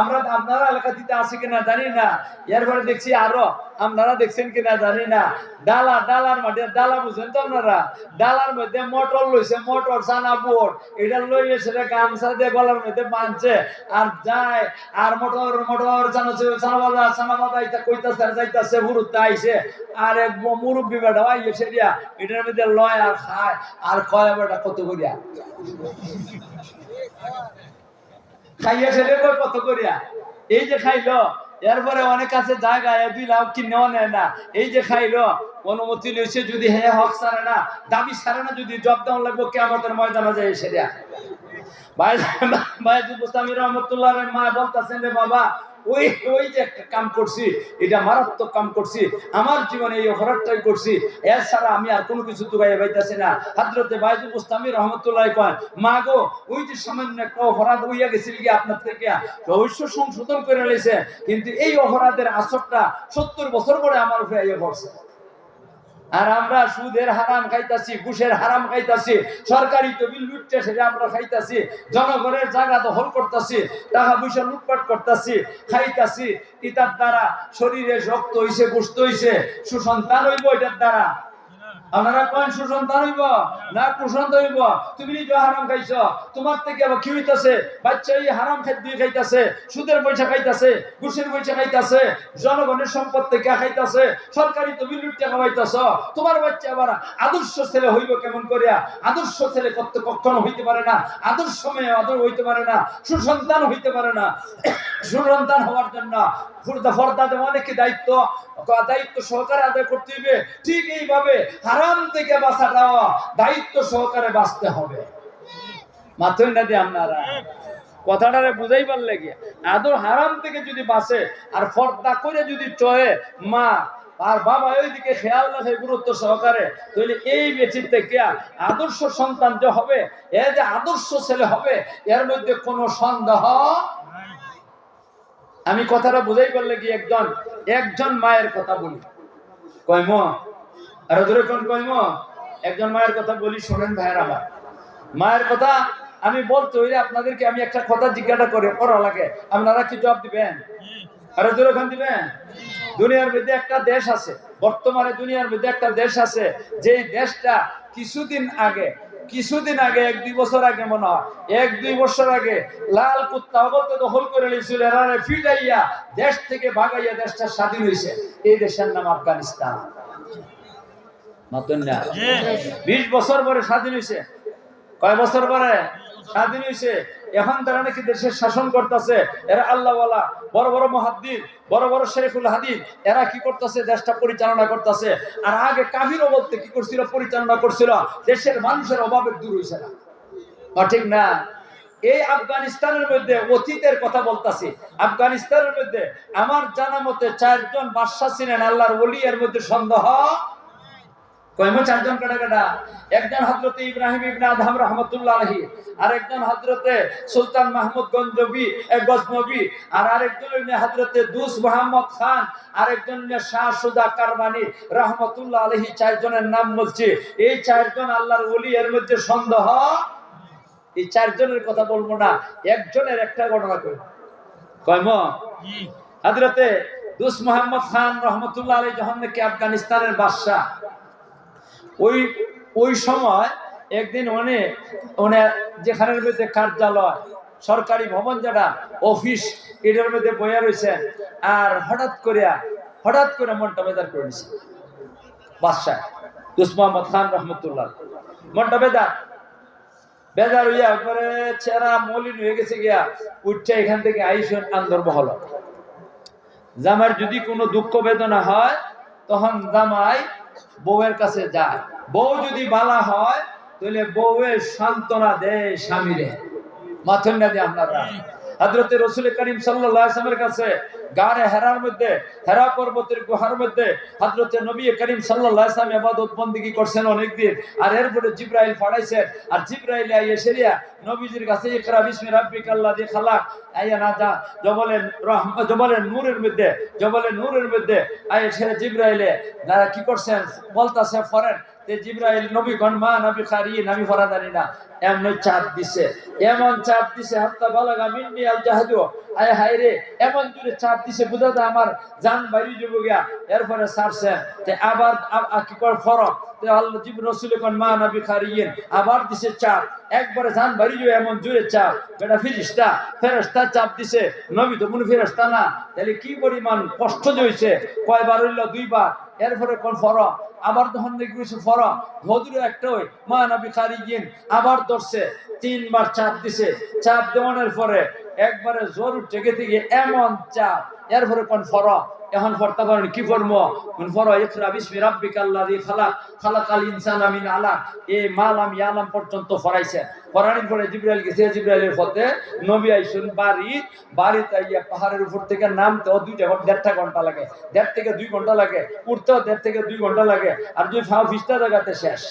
আমরা আপনারা এলাকা দিতে আসি কিনা জানি না, এরপরে দেখছি আরো আপনারা দেখছেন কিনা জানি না, ডালার মাঠে ডালা বুঝেন তো আপনারা, ডালার মধ্যে মটর লইছে, মটর চানা বুট এটা লইয়ে সেটা গামছা দিয়ে গলার মধ্যে বাঁধছে আর যায়, আর মটর চানা বাজা এটা কইতাছে আর যাইতাছে হুরুতে আইছে, আর এক মুরব্বী বেটা আইয়ে সেরিয়া এটার মধ্যে লয় আর খায় আর কয় বেটা কত করিয়া খাইয়া ছেলে কত করিয়া, এই যে খাইলো এরপরে অনেক আছে জায়গায় 2 লাখ কিনেও নেয় না, এই যে খাইলো অনুমতি লইছে, যদি হে হক ছাড়ে না দাবি ছাড়ে না, যদি জব দেওয়া লাগবো কে আমাদের ময়দানে যায় সেটা। বাইজুল বুস্তামি রহমতুল্লাহ মা বলতেছেন রে বাবা ওই যে একটা কাম করছি এটা মারাত্মক কাম করছি, আমার জীবনে এই অপরাধটাই করছি, এছাড়া আমি আর কোনো কিছু তুগাইয়া পাইতেছি না। হযরতে বাইজুল বুস্তামি রহমতুল্লাহ কয় মা গো ওই যে সামান্য একটা অপরাধ হইয়া গেছিল কি আপনার থেকে অবশ্য সংশোধন করে নিয়েছে, কিন্তু এই অপরাধের আসরটা 70 বছর পরে আমার উপরে আইয়া পড়ছে। আর আমরা সুদের হারাম খাইতাছি, ঘুষের হারাম খাইতাছি, সরকারি তহবিল লুটতে সেটা আমরা খাইতাছি, জনগণের জায়গা দখল করতেছি, টাকা পয়সা লুটপাট করতেছি, খাইতাছি, এটার দ্বারা শরীরে রক্ত হইছে, গোশত হইছে, সুসন্তান হইব এটার দ্বারা। আপনারা কোন সুসন্তান হইব না কুসন্তান হইব? তুমি নিজে হারাম খাইছ, তোমার থেকে আবার কি হইতাছে? বাচ্চা এই হারাম খাদ্য খাইতাছে, সুদের পয়সা খাইতাছে, ঘুষের পয়সা খাইতাছে, জনগণের সম্পদ থেকে খাইতাছে, সরকারি তহবিল লুটে খাওয়াইতাছ। তোমার বাচ্চা আবার আদর্শ ছেলে হইব কেমন করিয়া? আদর্শ ছেলে কখনো হইতে পারে না, আদর্শ মেয়ে হইতে পারে না, সুসন্তান হইতে পারে না। সুসন্তান হওয়ার জন্য ফর্দা দেওয়া অনেকে দায়িত্ব সহকারে আদায় করতে হইবে, ঠিক এইভাবে হারাম থেকে বাঁচাটাও দায়িত্ব সহকারে বাঁচতে হবে। মাথুই না দিয়ে আপনারা কথাটারে বুঝাই পারলে কি আদর হারাম থেকে যদি বাঁচে আর ফর্দা করে যদি চয়ে মা আর বাবা ওইদিকে খেয়াল রাখে গুরুত্ব সহকারে, তাহলে এই বেচির থেকে আদর্শ সন্তান যে হবে, এ যে আদর্শ ছেলে হবে এর মধ্যে কোনো সন্দেহ। আমি কথাটা বুঝাই পারলে কি একজন মায়ের কথা বলি, কইম আর ধরে কোন কইম একজন মায়ের কথা বলি, শোনেন ভাইয়ের আমার। মায়ের কথা আমি বলতে হইলে আপনাদেরকে আমি একটা কথা জিজ্ঞাসা করে করা লাগে, আপনারা কি জবাব দিবেন? আরো ধরে কোন দিবেন? দুনিয়ার মধ্যে একটা দেশ আছে, বর্তমানে দুনিয়ার মধ্যে একটা দেশ আছে, যে দেশটা কিছুদিন আগে 1-2 বছর আগে মনে হয় 1-2 বছর আগে লাল কুত্তা বলতে দখল করে নিয়েছিল, এরা ফিটাইয়া দেশ থেকে ভাগাইয়া দেশটা স্বাধীন হয়েছে। এই দেশের নাম আফগানিস্তান। 20 বছর পরে স্বাধীন হয়েছে। কয় বছর পরে স্বাধীন হয়েছে। এখন তারা নাকি দেশের শাসন করতেছে। এরা আল্লাহওয়ালা, বড় বড় মুহাদ্দিস, বড় বড় শরীফুল হাদিস, এরা কি করতেছে? দেশটা পরিচালনা করতেছে। আর আগে কাফিরও বলতে কি করছিল? পরিচালনা করছিল। দেশের মানুষের অভাবের দূর হয়েছে না, ঠিক না? এই আফগানিস্তানের মধ্যে অতীতের কথা বলতাছি। আফগানিস্তানের মধ্যে আমার জানা মতে 4 জন বাদশা ছিলেন আল্লাহর ওলি, এর মধ্যে সন্দেহ কয়মো 4 জন কাটা কাটা। একজন হযরতে ইব্রাহিম ইবনে আদহাম রাহমাতুল্লাহ আলাইহি, আরেকজন হযরতে সুলতান মাহমুদ গজনবী, আর আরেকজন হলেন হযরতে দুস মুহাম্মদ খান, আরেকজন হলেন শাহ সুদা কারবানি রাহমাতুল্লাহ আলাইহি। 4 জনের নাম বলছি। এই 4 জন আল্লাহর ওলি, এর মধ্যে সন্দেহ। এই 4 জনের কথা বলবো না, একজনের একটা ঘটনা কই। কয়মো হযরতে দুস মুহাম্মদ খান রাহমাতুল্লাহ আলাইহি যখন নাকি আফগানিস্তানের বাদশা, ওই সময় একদিন যেখানের মধ্যে কার্যালয়, সরকারি ভবন, যেটা অফিস, এটার মধ্যে বইয়া রয়েছেন। আর হঠাৎ করে মনটা বেজার করে নিছে বাদশা দুস মুহাম্মদ খান রাহমাতুল্লাহ। মনটা বেজার হইয়া একবারে চেহারা মলিন হয়ে গেছে গিয়া। উঠছে এখান থেকে আইসন আন্দর বহল। জামার যদি কোনো দুঃখ বেদনা হয় তখন জামাই বউয়ের কাছে যায়। বউ যদি বালা হয় তাহলে বউয়ের সান্ত্বনা দেয় স্বামীরে। মাথন না দিয়ে আপনারা হযরতে রাসূল করিম সাল্লাল্লাহু আলাইহি ওয়াসাল্লামের কাছে গারে হেরার মধ্যে, হেরা পর্বতের গুহার মধ্যে হযরতে নবী করিম সাল্লাল্লাহু আলাইহি ওয়াসাল্লাম ইবাদত বندگی করছেন অনেকদিন। আর এরপরে জিবরাইল পাঠাইছেন। আর জিবরাইল আইয়া সেরিয়া নবীজির কাছে ইকরা বিসমি রাব্বিকাল্লাযী খালাক আইয়া না যা জবলের নূরের মধ্যে আইয়া সেরে জিবরাইলে যারা কি করছেন বলতাছে ফরেন। তে জিবরাইল নবীগণ মা নবী খারিন আমি ফরাদানি না, এমন চাপ দিছে হাত্তা বালাগা মিন্নি আল জাহাদু। আয় হায় রে, এমন জোরে চাপ দিছে বুঝাতে আমার জান বাইরে যাব গিয়া। এরপরে ছাড়ছেন। তে আবার কি করে ফরক আল্লাহ জিবরাইল রাসূল কোন মা নবী খারিন, আবার দিছে চাপ। একবারে জান বাইরে যাব এমন জোরে চাপ। বেটা ফেরেশতা চাপ দিছে। নবী তো কোন ফেরেশতা না, তাহলে কি পরিমাণ কষ্ট হইছে। কয়বার হইল? 2 বার। এরপরে কোন ফরক আবার যখন দেখি ফরক হদুরে একটা ওই মা নবী খারিন আবার ধরছে। 3 বার চাপ দিছে। চাপ দেওয়ানোর পরে একবারে জোর উঠে থেকে এমন চাপ। এরপরে কোন ফরক এখন পড়তে পারেন কি করবো? কোন ফরক ইকরা বিসমি রাব্বিকাল্লাযী খালাক খালাকাল ইনসানা মিন আলাক, এই মালাম ইয়ালাম পর্যন্ত ফরাইছে। ফরানির পরে জিবরাইল গেছে। জিবরাইলের পথে নবী আইসুন বাড়িতে আইয়া পাহাড়ের উপর থেকে নামতেও 1.5 ঘন্টা লাগে, 1.5 থেকে 2 ঘন্টা লাগে। উঠতেও 1.5 থেকে 2 ঘন্টা লাগে। আর যদি ফিস্টা জায়গাতে শেষ।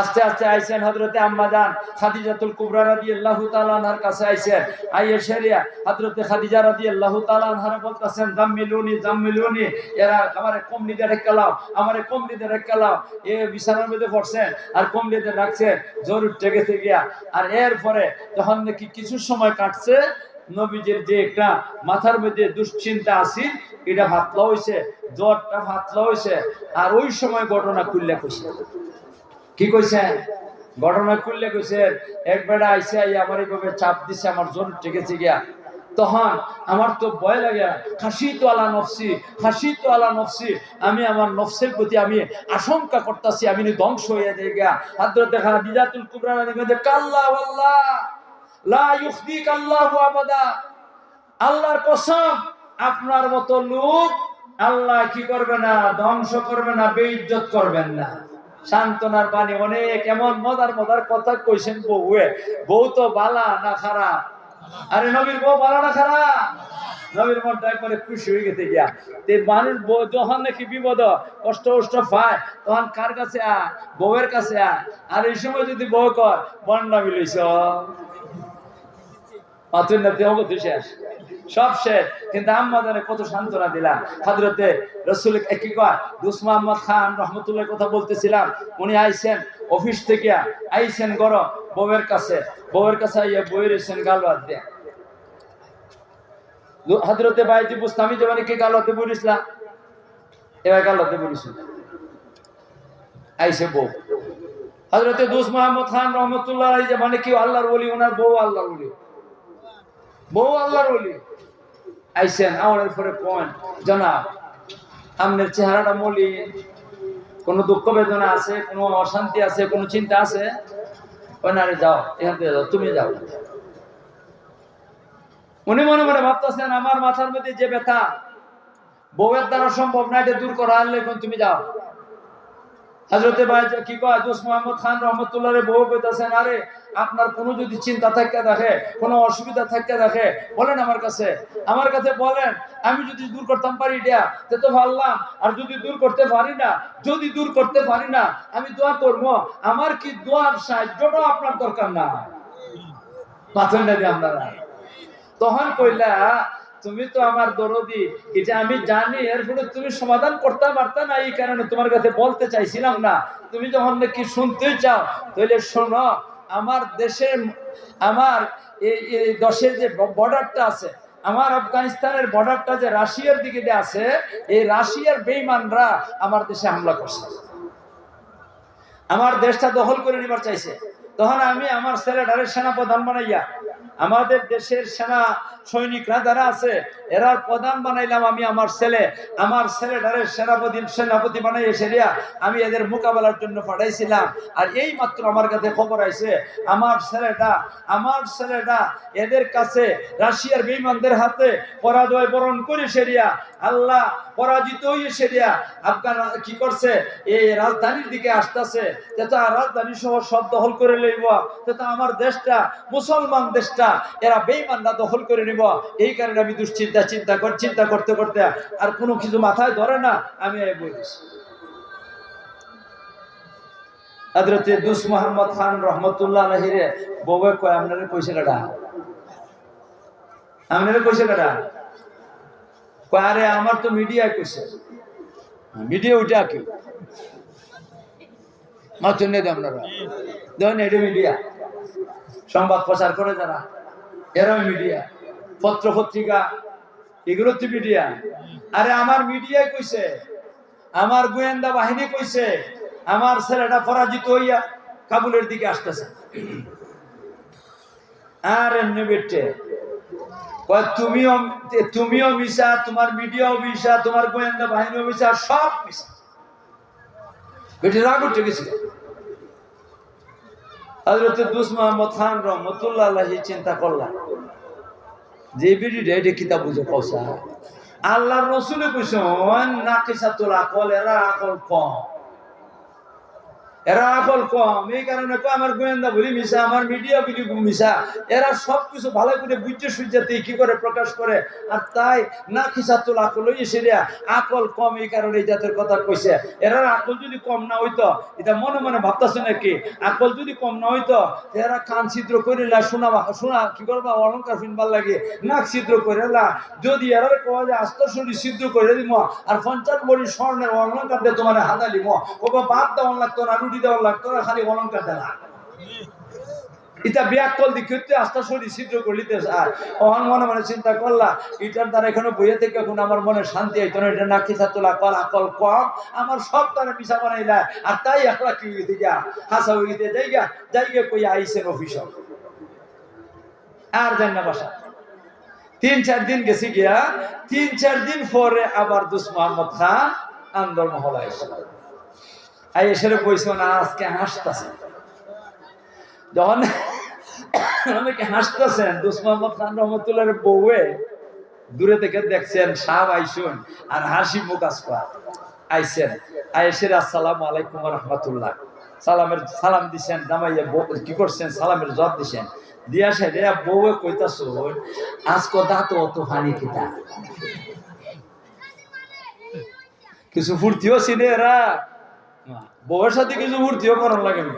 আস্তে আস্তে আইসেন হযরতে আম্মা জান খাদিজাতুল কুবরা রাদিয়াল্লাহু তাআলা আনহার কাছে আইসেন। আইয়া শরিয়া হযরতে খাদিজা রাদিয়াল্লাহু তাআলা আনহার বলতাছেন জাম্মিলুনি, এরা আমারে কমনি দিয়ে রেখালাও। এ বিছানার মধ্যে পড়ছেন আর কমনি দিয়ে রাখছেন। জোর উঠে গেছে গিয়া। আর এরপরে যখন নাকি কিছু সময় কাটছে, নবীজির যে একটা মাথার মধ্যে দুশ্চিন্তা আছে এটা ভাতলা হইছে, জ্বরটা ভাতলা হইছে। আর ওই সময় ঘটনা খুললে কইছে। কি কইছেন? ঘটনা খুললে কইছে এক বেড়া আইসে আমার এইভাবে চাপ দিছে, আমার জোর উঠে গেছে গিয়া। তখন আমার তো ভয় লাগে। খাসিতু আলা নফসি, আমি আমার নফসের প্রতি আমি আশঙ্কা করতেছি আমি ধ্বংস হয়ে যাই গিয়া। হযরতে খাদিজাতুল কুবরা রাদিয়াল্লাহু কাল্লা ওয়াল্লাহ লা ইউখদিক আল্লাহু আবাদা, আল্লাহর কসম আপনার মতো লোক আল্লাহ কি করবে না? ধ্বংস করবে না, বেইজ্জত করবেন না। সান্ত্বনার বাণী অনেক এমন মজার কথা কইছেন। বউ তো বালা না খারাপ? আরে নবীর বউ বালা না খারাপ? নবীর মনটা একবারে খুশি হয়ে গেছে গিয়া। মানুষ যখন নাকি বিপদ কষ্ট পায় তখন কার কাছে আয়? বউয়ের কাছে আয়। আর এই সময় যদি বউ কর বন্ডা মিলইছ শেষ, সব শেষ। কিন্তু আম্মা জানে কত সান্ত্বনা দিলাম। হযরতে রাসূল কি কয় দুস মুহাম্মদ খান রাহমাতুল্লাহর কথা বলতেছিলাম। উনি আইছেন অফিস থেকে, আইছেন গরম বউয়ের কাছে আইয়া বউয়ের এসেন গালওয়াত দেয়া। হযরতে বাইজি বুস্তামি জমানে কি গালওয়াতে বলিসলা? এবার গালওয়াতে বলিস আইছে বউ। হযরতে দুস মুহাম্মদ খান রাহমাতুল্লাহ আলাইহি মানে কি আল্লাহর ওলি, ওনার বউ আল্লাহর ওলি আইছেন। আমার পরে কোন জনাব আপনার চেহারাটা মলিন, কোন দুঃখ বেদনা আছে, কোন অশান্তি আছে, কোন চিন্তা আছে? ওই না রে যাও এখান থেকে যাও, তুমি যাও। উনি মনে মনে ভাবতেছেন আমার মাথার মধ্যে যে ব্যথা বউয়ের দ্বারা সম্ভব না, এটা দূর করা আনলে তুমি যাও। হযরতে ভাই কি কয় দোস্ত মোহাম্মদ খান রহমতুল্লাহর বউ কইতাছেন, আরে আপনার কোনো যদি চিন্তা থাকে দেখে, কোনো অসুবিধা থাকে দেখে বলেন আমার কাছে বলেন, আমি যদি দূর করতাম পারি এটা তো ভাবলাম, আর যদি দূর করতে পারি না আমি দোয়া করবো। আমার কি দোয়ার সাহায্যটা আপনার দরকার না? মাথা না দিয়ে আপনারা তখন কইলা তুমি তো আমার দরদি, এটা আমি জানি, এরপরে তুমি সমাধান করতে পারতা না, এই কারণে তোমার কাছে বলতে চাইছিলাম না। তুমি যখন নাকি শুনতে চাও তাহলে শোনো, আমার দেশের আমার এই দেশের যে বর্ডারটা আছে, আমার আফগানিস্তানের বর্ডারটা যে রাশিয়ার দিকে যে আছে, এই রাশিয়ার বেঈমানরা আমার দেশে হামলা করছে, আমার দেশটা দখল করে নিবার চাইছে। তখন আমি আমার ছেলেটারে সেনাপ্রধান বানাইয়া, আমাদের দেশের সেনা সৈনিকরা যারা আছে এরা প্রধান বানাইলাম, আমি আমার ছেলেটারে সেনাপতি বানাই সেরিয়া আমি এদের মোকাবেলার জন্য পাঠাইছিলাম। আর এই মাত্র আমার কাছে খবর আইছে আমার ছেলেটা এদের কাছে রাশিয়ার বেঈমানদের হাতে পরাজয় বরণ করে সেরিয়া, আল্লাহ পরাজিত হয়ে সেরিয়া আফগান কি করছে, এই রাজধানীর দিকে আসতেছে, রাজধানী সহ সব দখল করে লইব, আমার দেশটা মুসলমান দেশটা এরা বেঈমানরা দখল করে নিব। এই কারণে আমি চিন্তা করতে করতে আর কোনো কিছু মাথায় ধরে না, আমি বলেছি। হযরত দোস্ত মোহাম্মদ খান রহমতুল্লাহ আলাইহির বউয়ে কয় আপনারে কইছে কাটা, কয় আরে আমার তো মিডিয়ায় কইছে। মিডিয়া ওইটা কি মাত্র নেই আপনারা দেখেন, এটা মিডিয়া, সংবাদ প্রচার করে যারা এরাও মিডিয়া, পত্র পত্রিকা এগুলো তো মিডিয়া। আরে আমার মিডিয়ায় কইছে, আমার গোয়েন্দা বাহিনী কইছে আমার ছেলেটা পরাজিত হইয়া কাবুলের দিকে আসতেছে। আর এমনি বেটে তুমিও মিশা, তোমার মিডিয়াও মিশা, তোমার গোয়েন্দা বাহিনীও মিশা, সব মিশা। বেটে রাগ উঠে গেছিল। হযরত দোস্ত মোহাম্মদ খান রহমতুল্লাহ আলাইহি চিন্তা করলাম যে বিড়িটা এটা কিতাব বুঝে কৌসা আল্লাহর রাসূলে কইছেন নাকিসাতুল আকল, এরা আকল কম, এই কারণে আমার গোয়েন্দা বলি মিশা, আমার মিডিয়া বলি মিশা, এরা সবকিছু ভালো করে বুঝতে সুঝাতে কি করে প্রকাশ করে, আর তাই নাকিসাতুল আকল সেরিয়া আকল কম, এই কারণে এই জাতের কথা কইছে। এরা আকল যদি কম না হইতো, এটা মনে মনে ভাবতেছে নাকি, আকল যদি কম না হইতো এরা কান ছিদ্র করিলা শোনা কি করবা, অলঙ্কার ফিনবার লাগে নাক ছিদ্র করিলা, যদি এরা কওয়া যায় আস্ত শরীর ছিদ্র করে দিব আর 50 বড়ি স্বর্ণের অলঙ্কার দিয়ে তোমার হাতা দিব, ওবা বাদ দেওয়ার লাগতো না, রুটি দেওয়ার লাগতো না, খালি অলঙ্কার দেলা। এটা ব্যাকল দিকে আস্তা শরীর ছিদ্র করলিতে মনে মনে চিন্তা করলা, এটার দ্বারা এখানে বইয়ে থেকে এখন আমার মনে শান্তি হইতো না, এটা নাকি ছাত্রলা কল আকল কম, আমার সব তারা পিছা বানাইলা, আর তাই একলা কি হইতে গা হাসা হইতে যাইগা কই আইসেন অফিস আর জান না বাসা। 3-4 দিন গেছি গিয়া, 3-4 দিন পরে আবার দোস্ত মোহাম্মদ খান আন্দর মহল এসে বইছে না, আজকে হাসতেছে। যখন অনেকে হাসতেছেন, দোস্ত মোহাম্মদ খান রহমতুল্লাহর বউয়ে দূরে থেকে দেখছেন সাহেব আইসুন আর হাসি মুখ আইসেন, আইসের আসসালামু আলাইকুম রহমতুল্লাহ সালাম দিছেন, জামাইয়া কি করছেন সালামের জবাব দিছেন, দিয়া সে বউয়ে কইতাছ আজ কথা তো অত হানি কিতা কিছু ফুর্তিও চিনে এরা, বউয়ের সাথে কিছু ফুর্তিও করার লাগে না,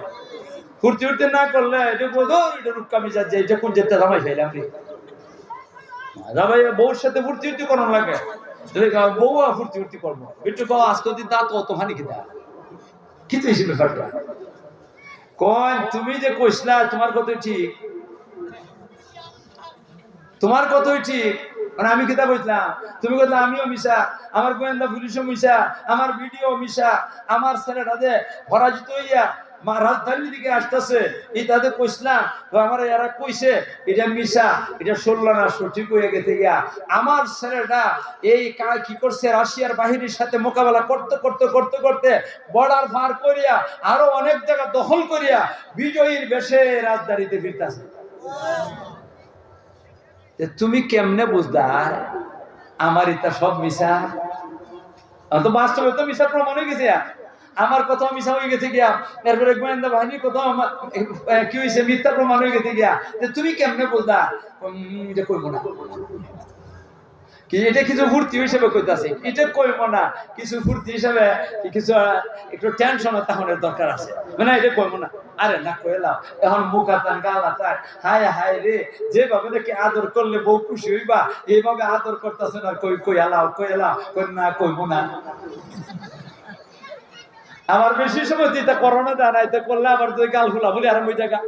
ফুর্তি উঠতে না করলে এটা বোধর এটা রুক্কামি যাচ্ছে, এটা কোন যেতে জামাই খাইলাম রে জামাই বউর সাথে ফুর্তি উর্তি করার লাগে, বউ ফুর্তি উর্তি করবো একটু কও আজকে দিন তা তো অত হানি কিতা কি তো হিসেবে ব্যাপারটা কোন, তুমি যে কইসলা তোমার কথাই ঠিক, তোমার কথাই ঠিক, মানে আমি কিতা কইলাম, তুমি কইলা আমিও মিশা, আমার গোয়েন্দা পুলিশও মিশা, আমার ভিডিও মিশা, আমার ছেলেটা যে পরাজিত হইয়া রাজধানীর দিকে আসতেছে, এই তাদের কইসলাম আমার এরা কইছে এটা মিশা, এটা শুনল না, সঠিক হয়ে গেছে গিয়া আমার ছেলেটা এই কি করছে, রাশিয়ার বাহিনীর সাথে মোকাবেলা করতে করতে করতে করতে বর্ডার পার করিয়া আরো অনেক জায়গা দখল করিয়া বিজয়ীর বেশে রাজধানীতে ফিরতেছে। তুমি কেমনে বুঝদা আমার এটা সব মিশা? তো বাস্তবে তো মিশা প্রমাণ হয়ে গেছে, আমার কথা মিশা হয়ে গেছে গিয়া, এরপরে গোয়েন্দা বাহিনীর কথা কি হয়েছে, মিথ্যা প্রমাণ হয়ে গেছে গিয়া। তুমি কেমনে বুঝদা? এটা কইবো না, কি এটা কিছু ফুর্তি হিসেবে কইতাছে, এটা কইব না, কিছু ফুর্তি হিসেবে কিছু একটু টেনশন তাহলে দরকার আছে, মানে এটা কইব না। আরে না কইলাম, এখন মুখ আতান গাল আতান, হায় হায় রে, যেভাবে নাকি আদর করলে বউ খুশি হইবা এইভাবে আদর করতেছে না, কই এলাও কই না, কইব না। আমার বেশি সময় চিন্তা করোনা জানাইতে করলে আবার তুই গাল ফুলা বলি আর ওই জায়গা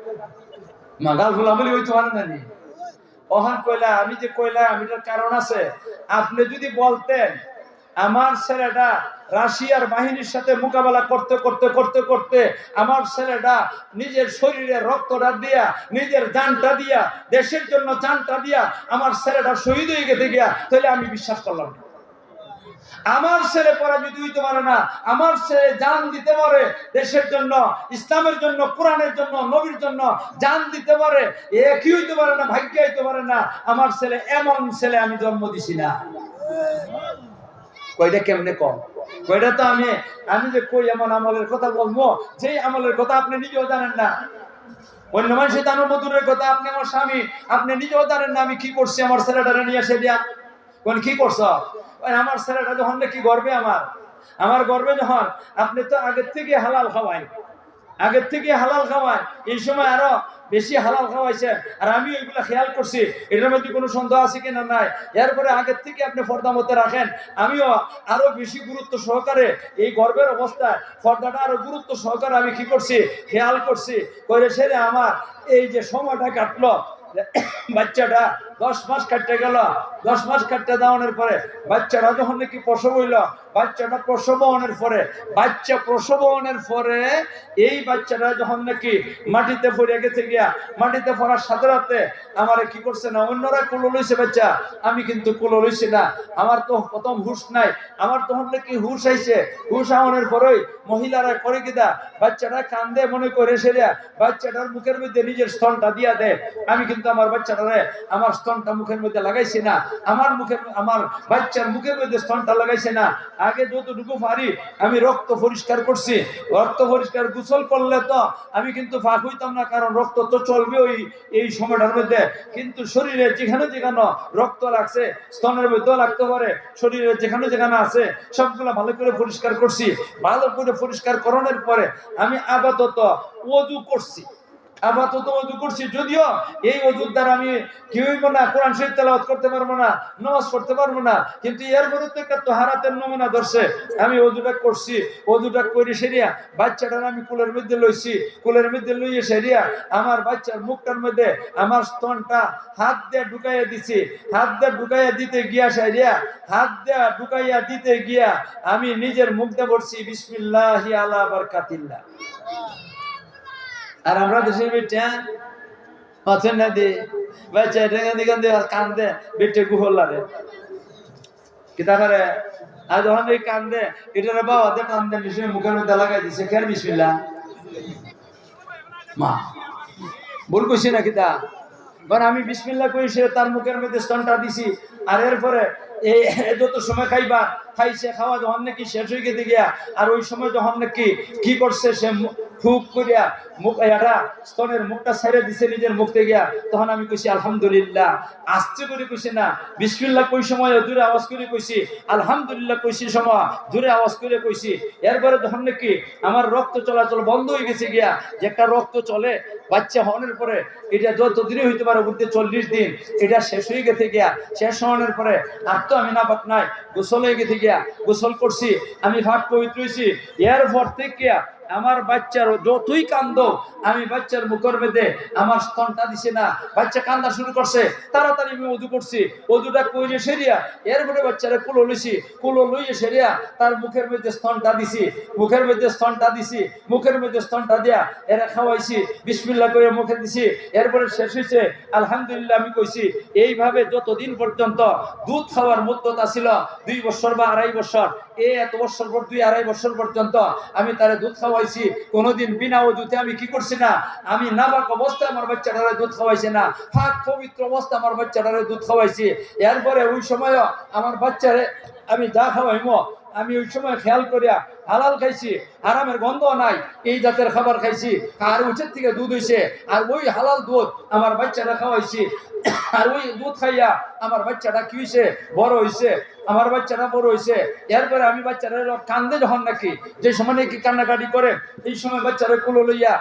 মা গাল ফুলা বলি ওই তো আর জানি ওহান কইলা, আমি যে কইলা আমিটার কারণ আছে। আপনি যদি বলতেন আমার ছেলেটা রাশিয়ার বাহিনীর সাথে মোকাবেলা করতে করতে করতে করতে আমার ছেলেটা নিজের শরীরে রক্তটা দিয়া, নিজের জানটা দিয়া, দেশের জন্য জানটা দিয়া আমার ছেলেটা শহীদ হয়ে গেছে গিয়া, তাহলে আমি বিশ্বাস করলাম না। আমার ছেলে পরাজিত হইতে পারে না, আমার ছেলে জান দিতে পারে দেশের জন্য, ইসলামের জন্য, কোরআনের জন্য, নবীর জন্য জান দিতে পারে, একই হইতে পারে না, ভাগ্য হইতে পারে না আমার ছেলে, এমন ছেলে আমি জন্ম দিছি না। কয়টা কেমনে কম, কয়টা তো আমি যে কই এমন আমলের কথা বলবো, যেই আমলের কথা আপনি নিজেও জানেন না। অন্য মানুষের দানবদূরের কথা, আপনি আমার স্বামী, আপনি নিজেও জানেন না আমি কি করছি আমার ছেলেটারে নিয়ে এসে দিয়া। কোন কি করছ? আমার ছেলেটা যখন নাকি গর্বে, আমার গর্বে যখন, আপনি তো আগের থেকে হালাল খাওয়াই, আগের থেকে হালাল খাওয়াই, এই সময় আরো বেশি হালাল খাওয়াইছেন, আর আমি ওইগুলা খেয়াল করছি, এটার মধ্যে কোনো সন্দেহ আছে কিনা নাই। এরপরে আগের থেকে আপনি পর্দা মতে রাখেন, আমিও আরো বেশি গুরুত্ব সহকারে এই গর্বের অবস্থায় পর্দাটা আরো গুরুত্ব সহকারে আমি কি করছি, খেয়াল করছি করে সেরে আমার এই যে সময়টা কাটলো, বাচ্চাটা 10 মাস কাটতে গেল, 10 মাস কাটতে দেওয়ানোর পরে বাচ্চাটা যখন নাকি প্রসব হইল, বাচ্চাটা প্রসব হওয়ার পরে, বাচ্চা প্রসব হওয়ার পরে এই বাচ্চাটা যখন নাকি মাটিতে পড়ে গেছে গিয়া, মাটিতে পড়ার সাথে সাথে আমার কি করছে না, অন্যরা কুলো লইছে বাচ্চা, আমি কিন্তু কুলো লইছি না। আমার তো প্রথম হুশ নাই, আমার তখন নাকি হুশ আইছে, হুশ হওয়ার পরেই মহিলারা করে কিনা বাচ্চাটা কান্দে মনে করে সেরিয়া বাচ্চাটার মুখের মধ্যে নিজের স্তনটা দিয়া দেয়। আমি কিন্তু আমার বাচ্চাটারে আমার স্তনটা মুখের মধ্যে লাগাইছি না, আমার বাচ্চার মুখের মধ্যে স্তনটা লাগাইছে না। আগে যতটুকু পারি আমি রক্ত পরিষ্কার করছি, রক্ত পরিষ্কার গোসল করলে তো আমি কিন্তু ফাঁক হইতাম না, কারণ রক্ত তো চলবে এই সময়টার মধ্যে। কিন্তু শরীরে যেখানে যেখানে রক্ত লাগছে, স্তনের মধ্যেও লাগতে পারে, শরীরে যেখানে যেখানে আছে সবগুলো ভালো করে পরিষ্কার করছি। ভালো করে পরিষ্কার করানোর পরে আমি আপাতত ওযু করছি, আপাতত ওযু করছি। যদিও এই ওযুর দ্বারা আমি কি হইব না, কোরআন শরীফ তেলাওয়াত করতে পারবো না, নামাজ পড়তে পারবো না, কিন্তু এর বিরুদ্ধে তো একটা তাহারাতের নমুনা ধরছে। আমি ওযুটা করছি, ওযুটা করে সেরিয়া বাচ্চাটার আমি কোলের মধ্যে লইছি, কোলের মধ্যে লইয়ে সেরিয়া আমার বাচ্চার মুখটার মধ্যে আমার স্তনটা হাত দিয়ে ঢুকাইয়া দিছি। হাত দিয়ে ঢুকাইয়া দিতে গিয়া সেরিয়া হাত দিয়ে ঢুকাইয়া দিতে গিয়া আমি নিজের মুখ দিয়ে বলছি বিসমিল্লাহি আলা বারাকাতিল্লাহ। আর আমরা দেশের বেটা পাচ্ছেন না দে বাচ্চা কান্দে কান্দে বেটে গুহলারে কিতা করে, আর যখন এই কান্দে এটার বাবা দে কান্দে নিশ্চয় মুখের মধ্যে লাগাই দিছে, খেয়াল বিসমিল্লাহ মা ভুল কইছি না কিতা, মানে আমি বিসমিল্লাহ কইছে তার মুখের মধ্যে স্তনটা দিছি। আর এরপরে এই যত সময় খাইবা খাইছে, খাওয়া যখন নাকি শেষ হয়ে গেছে গিয়া, আর ওই সময় যখন নাকি কি করছে সে ফুক করিয়া মুখ এটা স্তনের মুখটা ছেড়ে দিছে নিজের মুখতে গিয়া, তখন আমি কইছি আলহামদুলিল্লাহ। আস্তে করে কইছি না, বিসমিল্লাহ কই সময় জোরে আওয়াজ করে কইছি, আলহামদুলিল্লাহ কইছি সময় জোরে আওয়াজ করে কইছি। এরপরে যখন নাকি আমার রক্ত চলাচল বন্ধ হয়ে গেছে গিয়া, যে একটা রক্ত চলে বাচ্চা হওয়ার পরে, এটা যতদিনই হইতে পারে বলতে 40 দিন, এটা শেষ হয়ে গেছে গিয়া। শেষ হওয়ার পরে আর তো আমি না পাক নাই, গোসল হয়ে গেছে গিয়া, গোসল করছি, আমি ভাগ পবিত্র হয়েছি। এরপর থেকে আমার বাচ্চার যতই কান্দ আমি বাচ্চার মুখের মধ্যে আমার স্তনটা দিছি না, বাচ্চা কান্দা শুরু করছে, তাড়াতাড়ি আমি ওযু করছি, ওযুটা কইরে সেরিয়া এরপরে বাচ্চারে কুলো লইছি, কুলো লইয়ে সেরিয়া তার মুখের মধ্যে স্তনটা দিছি, মুখের মধ্যে স্তনটা দিছি, মুখের মধ্যে স্তনটা দিয়া এরা খাওয়াইছি, বিসমিল্লাহ করে মুখে দিছি, এরপরে শেষ হইছে আলহামদুলিল্লাহ আমি কইছি। এইভাবে যতদিন পর্যন্ত দুধ খাওয়ার মুদ্দত ছিল 2 বছর বা 2.5 বছর, এত বছর পর 2-2.5 বছর পর্যন্ত আমি তারে দুধ খাওয়াইছি। কোনোদিন বিনা ওযুতে আমি কি করছি না, আমি নাবাক অবস্থায় আমার বাচ্চাটারে দুধ খাওয়াইছি না, পাক পবিত্র অবস্থায় আমার বাচ্চাটারে দুধ খাওয়াইছি। এরপরে ওই সময় আমার বাচ্চারে আমি যা খাওয়াইমো আমি ওই সময় খেয়াল করিয়া হালাল খাইছি, হারামের গন্ধ নাই, এই জাতের খাবার খাইছি, আর উচের থেকে দুধ হইছে, আর ওই হালাল দুধ আমার বাচ্চাটা খাওয়াইছি। আর ওই দুধ খাইয়া আমার বাচ্চাটা কি হইছে, বড় হইছে, আমার বাচ্চাটা বড় হইছে। এরপরে আমি বাচ্চারা কান্দে যখন নাকি, যে সময় নাকি কান্নাকাটি করে, এই সময় বাচ্চারা কুলো লইয়া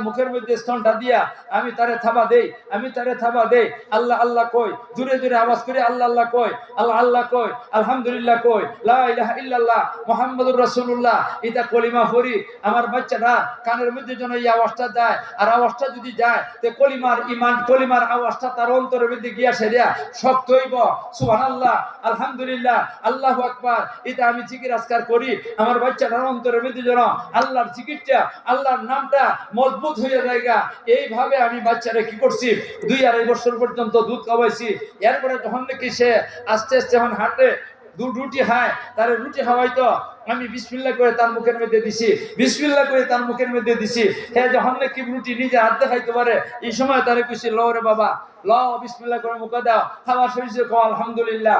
মুখের মধ্যে স্তনটা দিয়া আমি তারে থাবা দেই, আমি তারে থাবা দেই, আল্লাহ আল্লাহ কই, জোরে জোরে আওয়াজ করে আল্লাহ আল্লাহ কই, আল্লাহ আল্লাহ কই, আলহামদুলিল্লাহ কই, লা ইলাহা ইল্লাল্লাহ মুহাম্মাদুর রাসূলুল্লাহ, এটা কলিমা পড়ি। আমার বাচ্চাটা কানের মধ্যে যেন এই আওয়াজটা যায়, আর আওয়াজটা যদি যায় তে কলিমার ইমান, কলিমার আওয়াজটা তার অন্তরের মধ্যে গিয়া সেরিয়া শক্ত হইব। সুবহানাল্লাহ, আলহামদুলিল্লাহ, আল্লাহু আকবার, এটা আমি জিকির আজকার করি। আমার বাচ্চাটার অন্তরের মধ্যে যেন আল্লাহর জিকিরটা, আল্লাহর নামটা মজবুত হয়ে যায়গা। এইভাবে আমি বাচ্চারা কি করছি 2-2.5 বছর পর্যন্ত দুধ খাওয়াইছি। এরপরে যখন নাকি সে আস্তে আস্তে যখন হাঁটে, দুধ রুটি খায়, তার রুটি খাওয়াইতো, আমি বিসমিল্লাহ করে তার মুখের মধ্যে দিছি, বিসমিল্লাহ করে তার মুখের মধ্যে দিছি। হ্যাঁ, যখন নাকি রুটি নিজে হাত দেখাইতে পারে, এই সময় তারে কইছি ল রে বাবা ল, বিসমিল্লাহ করে মুখে দাও, খাওয়া শুনছে কো আলহামদুলিল্লাহ।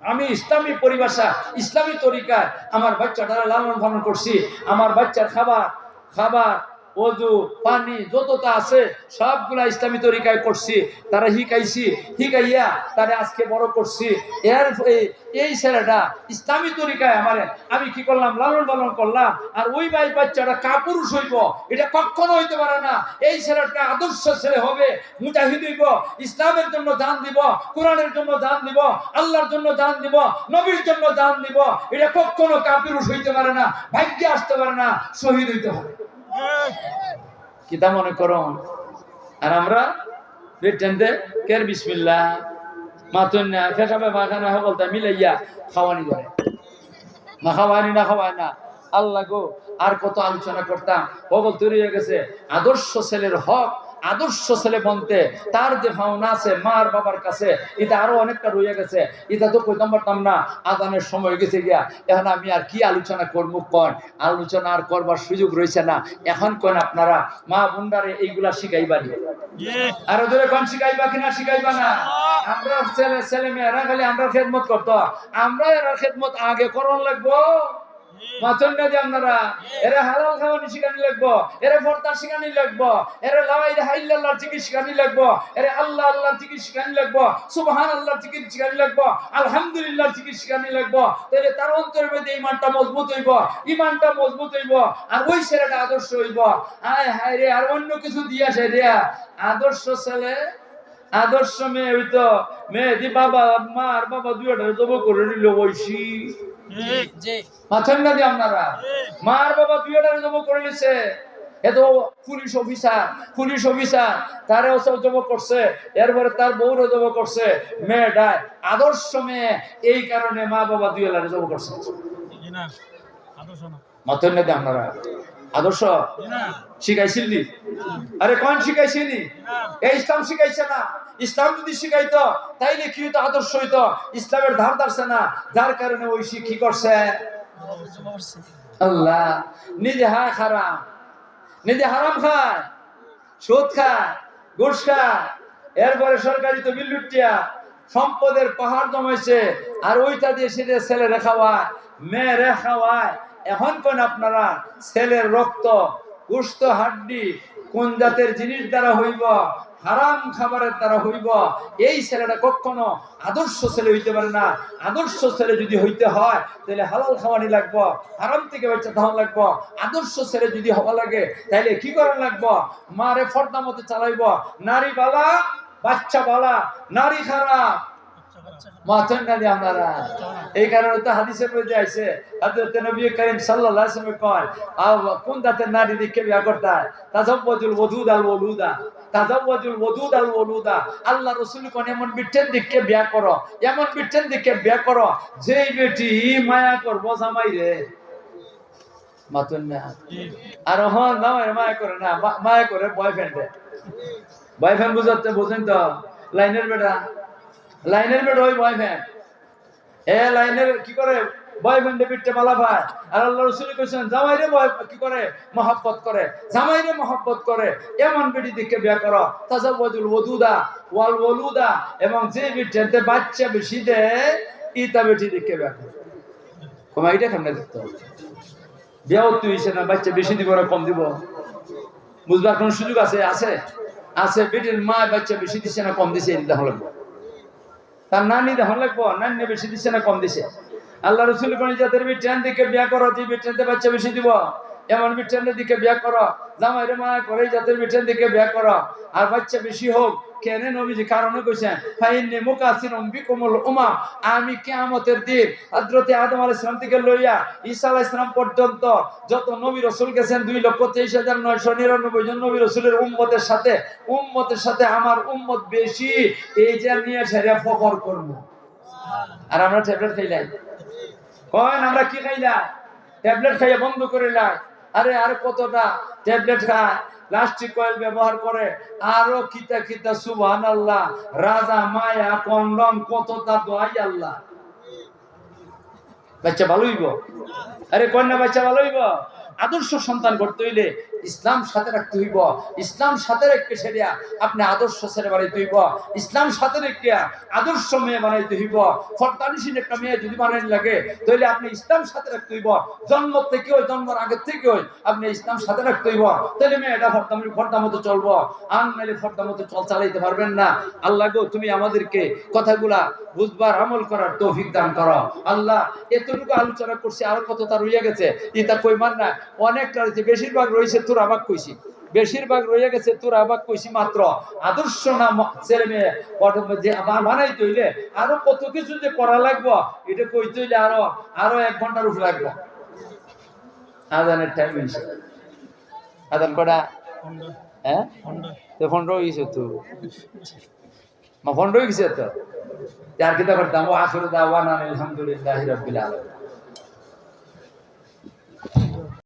আমি ইসলামী পরিভাষা, ইসলামী তরিকায় আমার বাচ্চাটারা লালন পালন করছি। আমার বাচ্চার খাবার ওযু পানি যতটা আছে সবগুলা ইসলামী তরিকায় করছি, তারা হিকাইয়া তারা আজকে বড় করছি। এই ছেলেটা ইসলামী তরিকায় আমি কি করলাম, লালন পালন করলাম। আর ওই ভাই বাচ্চাটা কাপুরুষ হইব, এটা কখনো হইতে পারে না। এই ছেলেটা আদর্শ ছেলে হবে, মুজাহিদ হইব, ইসলামের জন্য জান দিব, কোরআনের জন্য জান দিব, আল্লাহর জন্য জান দিব, নবীর জন্য জান দিব। এটা কখনো কাপুরুষ হইতে পারে না, ভাগ্যে আসতে পারে না, শহীদ হইতে হবে। কিতা মনে করো? আর আমরা রিটেন্ডে কের বিসমিল্লাহ মাতুন না ফেসাবে মাখানা বলতে মিলাইয়া খাওয়ানি করে না, খাওয়ানি না খাওয়ায় না। আল্লাহ গো, আর কত আলোচনা করতাম, বগল তৈরি হয়ে গেছে। আদর্শ ছেলের হক, আদর্শ ছেলে বনতে তার যে ভাবনা আছে মার বাবার কাছে, এটা আরো অনেকটা রয়ে গেছে। এটা তো কইতাম পারতাম না, আদানের সময় গেছে গিয়া। এখন আমি আর কি আলোচনা করবো? কোন আলোচনা আর করবার সুযোগ রয়েছে না। এখন কোন আপনারা মা বোনদারে এইগুলা শিখাইবানি, আর ওদের কোন শিখাইবা কিনা শিখাইবা না? আমরা ছেলে মেয়েরা খালি আমরা খেদমত করতো, আমরা এরা খেদমত আগে করন লাগবো। আপনারা এরা হালাল খাওয়ানি শিখানি লাগবো, এরা পর্দা শিখানি লাগবো, এরা লা ইলাহা ইল্লাল্লাহর জিকির শিখানি লাগবো, এরা আল্লাহ আল্লাহর জিকির শিখানি লাগবো, সুবহানাল্লাহর জিকির শিখানি লাগবো, আলহামদুলিল্লাহর জিকির শিখানি লাগবো। তাহলে তার অন্তরের মধ্যে ইমানটা মজবুত হইব, ইমানটা মজবুত হইব, আর ওই ছেলেটা আদর্শ হইব। হায় হায় রে, আর অন্য কিছু দিয়া রে আদর্শ ছেলে, আদর্শ মেয়ে হইতো, মেয়ে দি বাবা মা আর বাবা দুইটা জব করে নিল বৈশি। আপনারা মার বাবা দুইটা জব করে নিছে। এত পুলিশ অফিসার তারে জব করছে, এরপরে তার বউরে জব করছে। মেয়েটায় আদর্শ মেয়ে, এই কারণে মা বাবা দুইটা জব করছে। আপনারা আদর্শ শিখাইছিলি? আরে কোন শিখাইছিলি? এই ইসলাম শিখাইছে না। ইসলাম যদি শিখাইতো তাইলে কি হইতো? আদর্শ হইতো। ইসলামের ধার ধারছে না, যার কারণে ওই কি করছে আল্লাহ নিজে হারাম, নিজে হারাম খায়, সুদ খায়, ঘুষ খায়, এরপরে সরকারি তো বিল লুটিয়া সম্পদের পাহাড় জমাইছে, আর ওইটা দিয়ে সেটা ছেলে খাওয়ায়, মেয়ে খাওয়ায়। এখন কোন আপনারা ছেলের রক্ত, গোশত, হাড্ডি কোন জাতের জিনিস দ্বারা হইব? হারাম খাবারের দ্বারা হইব। এই ছেলেটা কখনো আদর্শ ছেলে হইতে পারে না। আদর্শ ছেলে যদি হইতে হয় তাহলে হালাল খাওয়ানি লাগবো, হারাম থেকে বাচ্চা ধাওয়া লাগবো। আদর্শ ছেলে যদি হওয়া লাগে তাহলে কি করা লাগবো? মারে ফর্দা মতে চালাইব। নারী বালা, বাচ্চা বালা, নারী খারাপ, মাথন না দিয়ে আপনারা এই কারণে তো হাদিসের মধ্যে আইছে হযরত নবী করিম সাল্লাল্লাহু আলাইহি ওয়াসাল্লাম কয় কোন দাঁতের নারী দিকে বিয়া করতে হয় তাজাওয়াজুল ওদুদ আল ওলুদা তাজাওয়াজুল ওদুদ আল ওলুদা আল্লাহ রাসূল কোন এমন বিটের দিকে বিয়া করো এমন বিটের দিকে বিয়া করো যেই বেটি মায়া করবো জামাই রে মাথন না আর হন জামাই মায়া করে না মায়া করে বয়ফ্রেন্ড বুঝাতে বুঝেন তো লাইনের বেটা ওই বয়ফ্রেন্ড লাইনের কি করে বয়ফ্রেন্ডে পিঠে মালা পায় আর আল্লাহ রাসূল কইছেন জামাইরে কি করে মহব্বত করে জামাইরে মহব্বত করে এমন বেটি দিকে বিয়া করো তাজাওয়াজুল ওদুদা ওয়াল ওলুদা এবং যে বেটিতে বাচ্চা বেশি দেয় ইতা বেটি দিকে বিয়া করো কমা এটা কেমনে দিতে বিয়াও তুই হইছে না বাচ্চা বেশি দিব না কম দিব বুঝবার কোন সুযোগ আছে বেটির মা বাচ্চা বেশি দিছে না কম দিছে এটা হলো তার নানি দেখুন লাগবো নানি বেশি দিচ্ছে না কম দিছে আল্লাহ রাসূল কোন জাতের বিটান দিকে বিয়া করো যে বিটানতে বাচ্চা বেশি দিব এমন বিটানের দিকে বিয়া করো জামাইরে মায়া করে জাতের বিটান দিকে বিয়া করো আর বাচ্চা বেশি হোক কেন নবীজি কারণে কইছেন ফাইন্নি মুকাসিরুম বিকুমুল উমাম আমি কিয়ামতের দিন হযরত আদম আলাইহিস সালাম থেকে লইয়া ঈসা আলাইহিস সালাম পর্যন্ত যত নবী রাসূল গেছেন 2,23,999 জন নবী রাসূলের উম্মতের সাথে আমার উম্মত বেশি এই যে নিয়ে সেরা ফখর করব আর আমরা ট্যাবলেট খাইলাই কোন আমরা কি খাইলা ট্যাবলেট খাইয়া বন্ধ করে লাই আরে আর কতটা ট্যাবলেট খায় প্লাস্টিক কয়েল ব্যবহার করে আরো কিতা সুবহানাল্লাহ রাজা মায়া কন্ডম কতটা দোয়াই আল্লাহ বাচ্চা ভালো হইব আরে কন্যা বাচ্চা ভালো হইব আদর্শ সন্তান করতে হইলে ইসলাম সাথে রাখতে হইব ইসলাম সাথে রেখে সেরিয়া আপনি আদর্শ ছেলে বানাইতে হইব ইসলাম সাথে রেখে আদর্শ মেয়ে বানাইতে হইব ফরদানিসীন একটা মেয়ে যদি বানাইতে লাগে তাহলে আপনি ইসলাম সাথে রাখতে হইব জন্মের আগে থেকে আপনি ইসলাম সাথে রাখতে হইব তাহলে মেয়েটা ফর্দা মতো চলবো আর নাইলে ফর্দা মতো চালাইতে পারবেন না আল্লাহ গো তুমি আমাদেরকে কথাগুলা বুঝবার আমল করার তৌফিক দান করো আল্লাহ এতটুকু আলোচনা করছি আর কত তার রইয়া গেছে এটা কইমান না অনেকটা রয়েছে বেশিরভাগ রয়েছে তোর আবাক কইছি বেশিরভাগ রয়ে গেছে তোর আবাক কইছি মাত্র আদর্শ না ছেলে মেয়ে যে আমার বানাইতে হইলে আরো কত কিছু যে করা লাগবো এটা কইতে হইলে আরো 1 ঘন্টার উপর লাগবে আজানের টাইম হইছে আজান কটা হ্যাঁ তো ফোন রইছে তো ফোন রয়ে গেছে তো আর কি করতাম আখিরু দাওয়ানা আলহামদুলিল্লাহি রাব্বিল আলামিন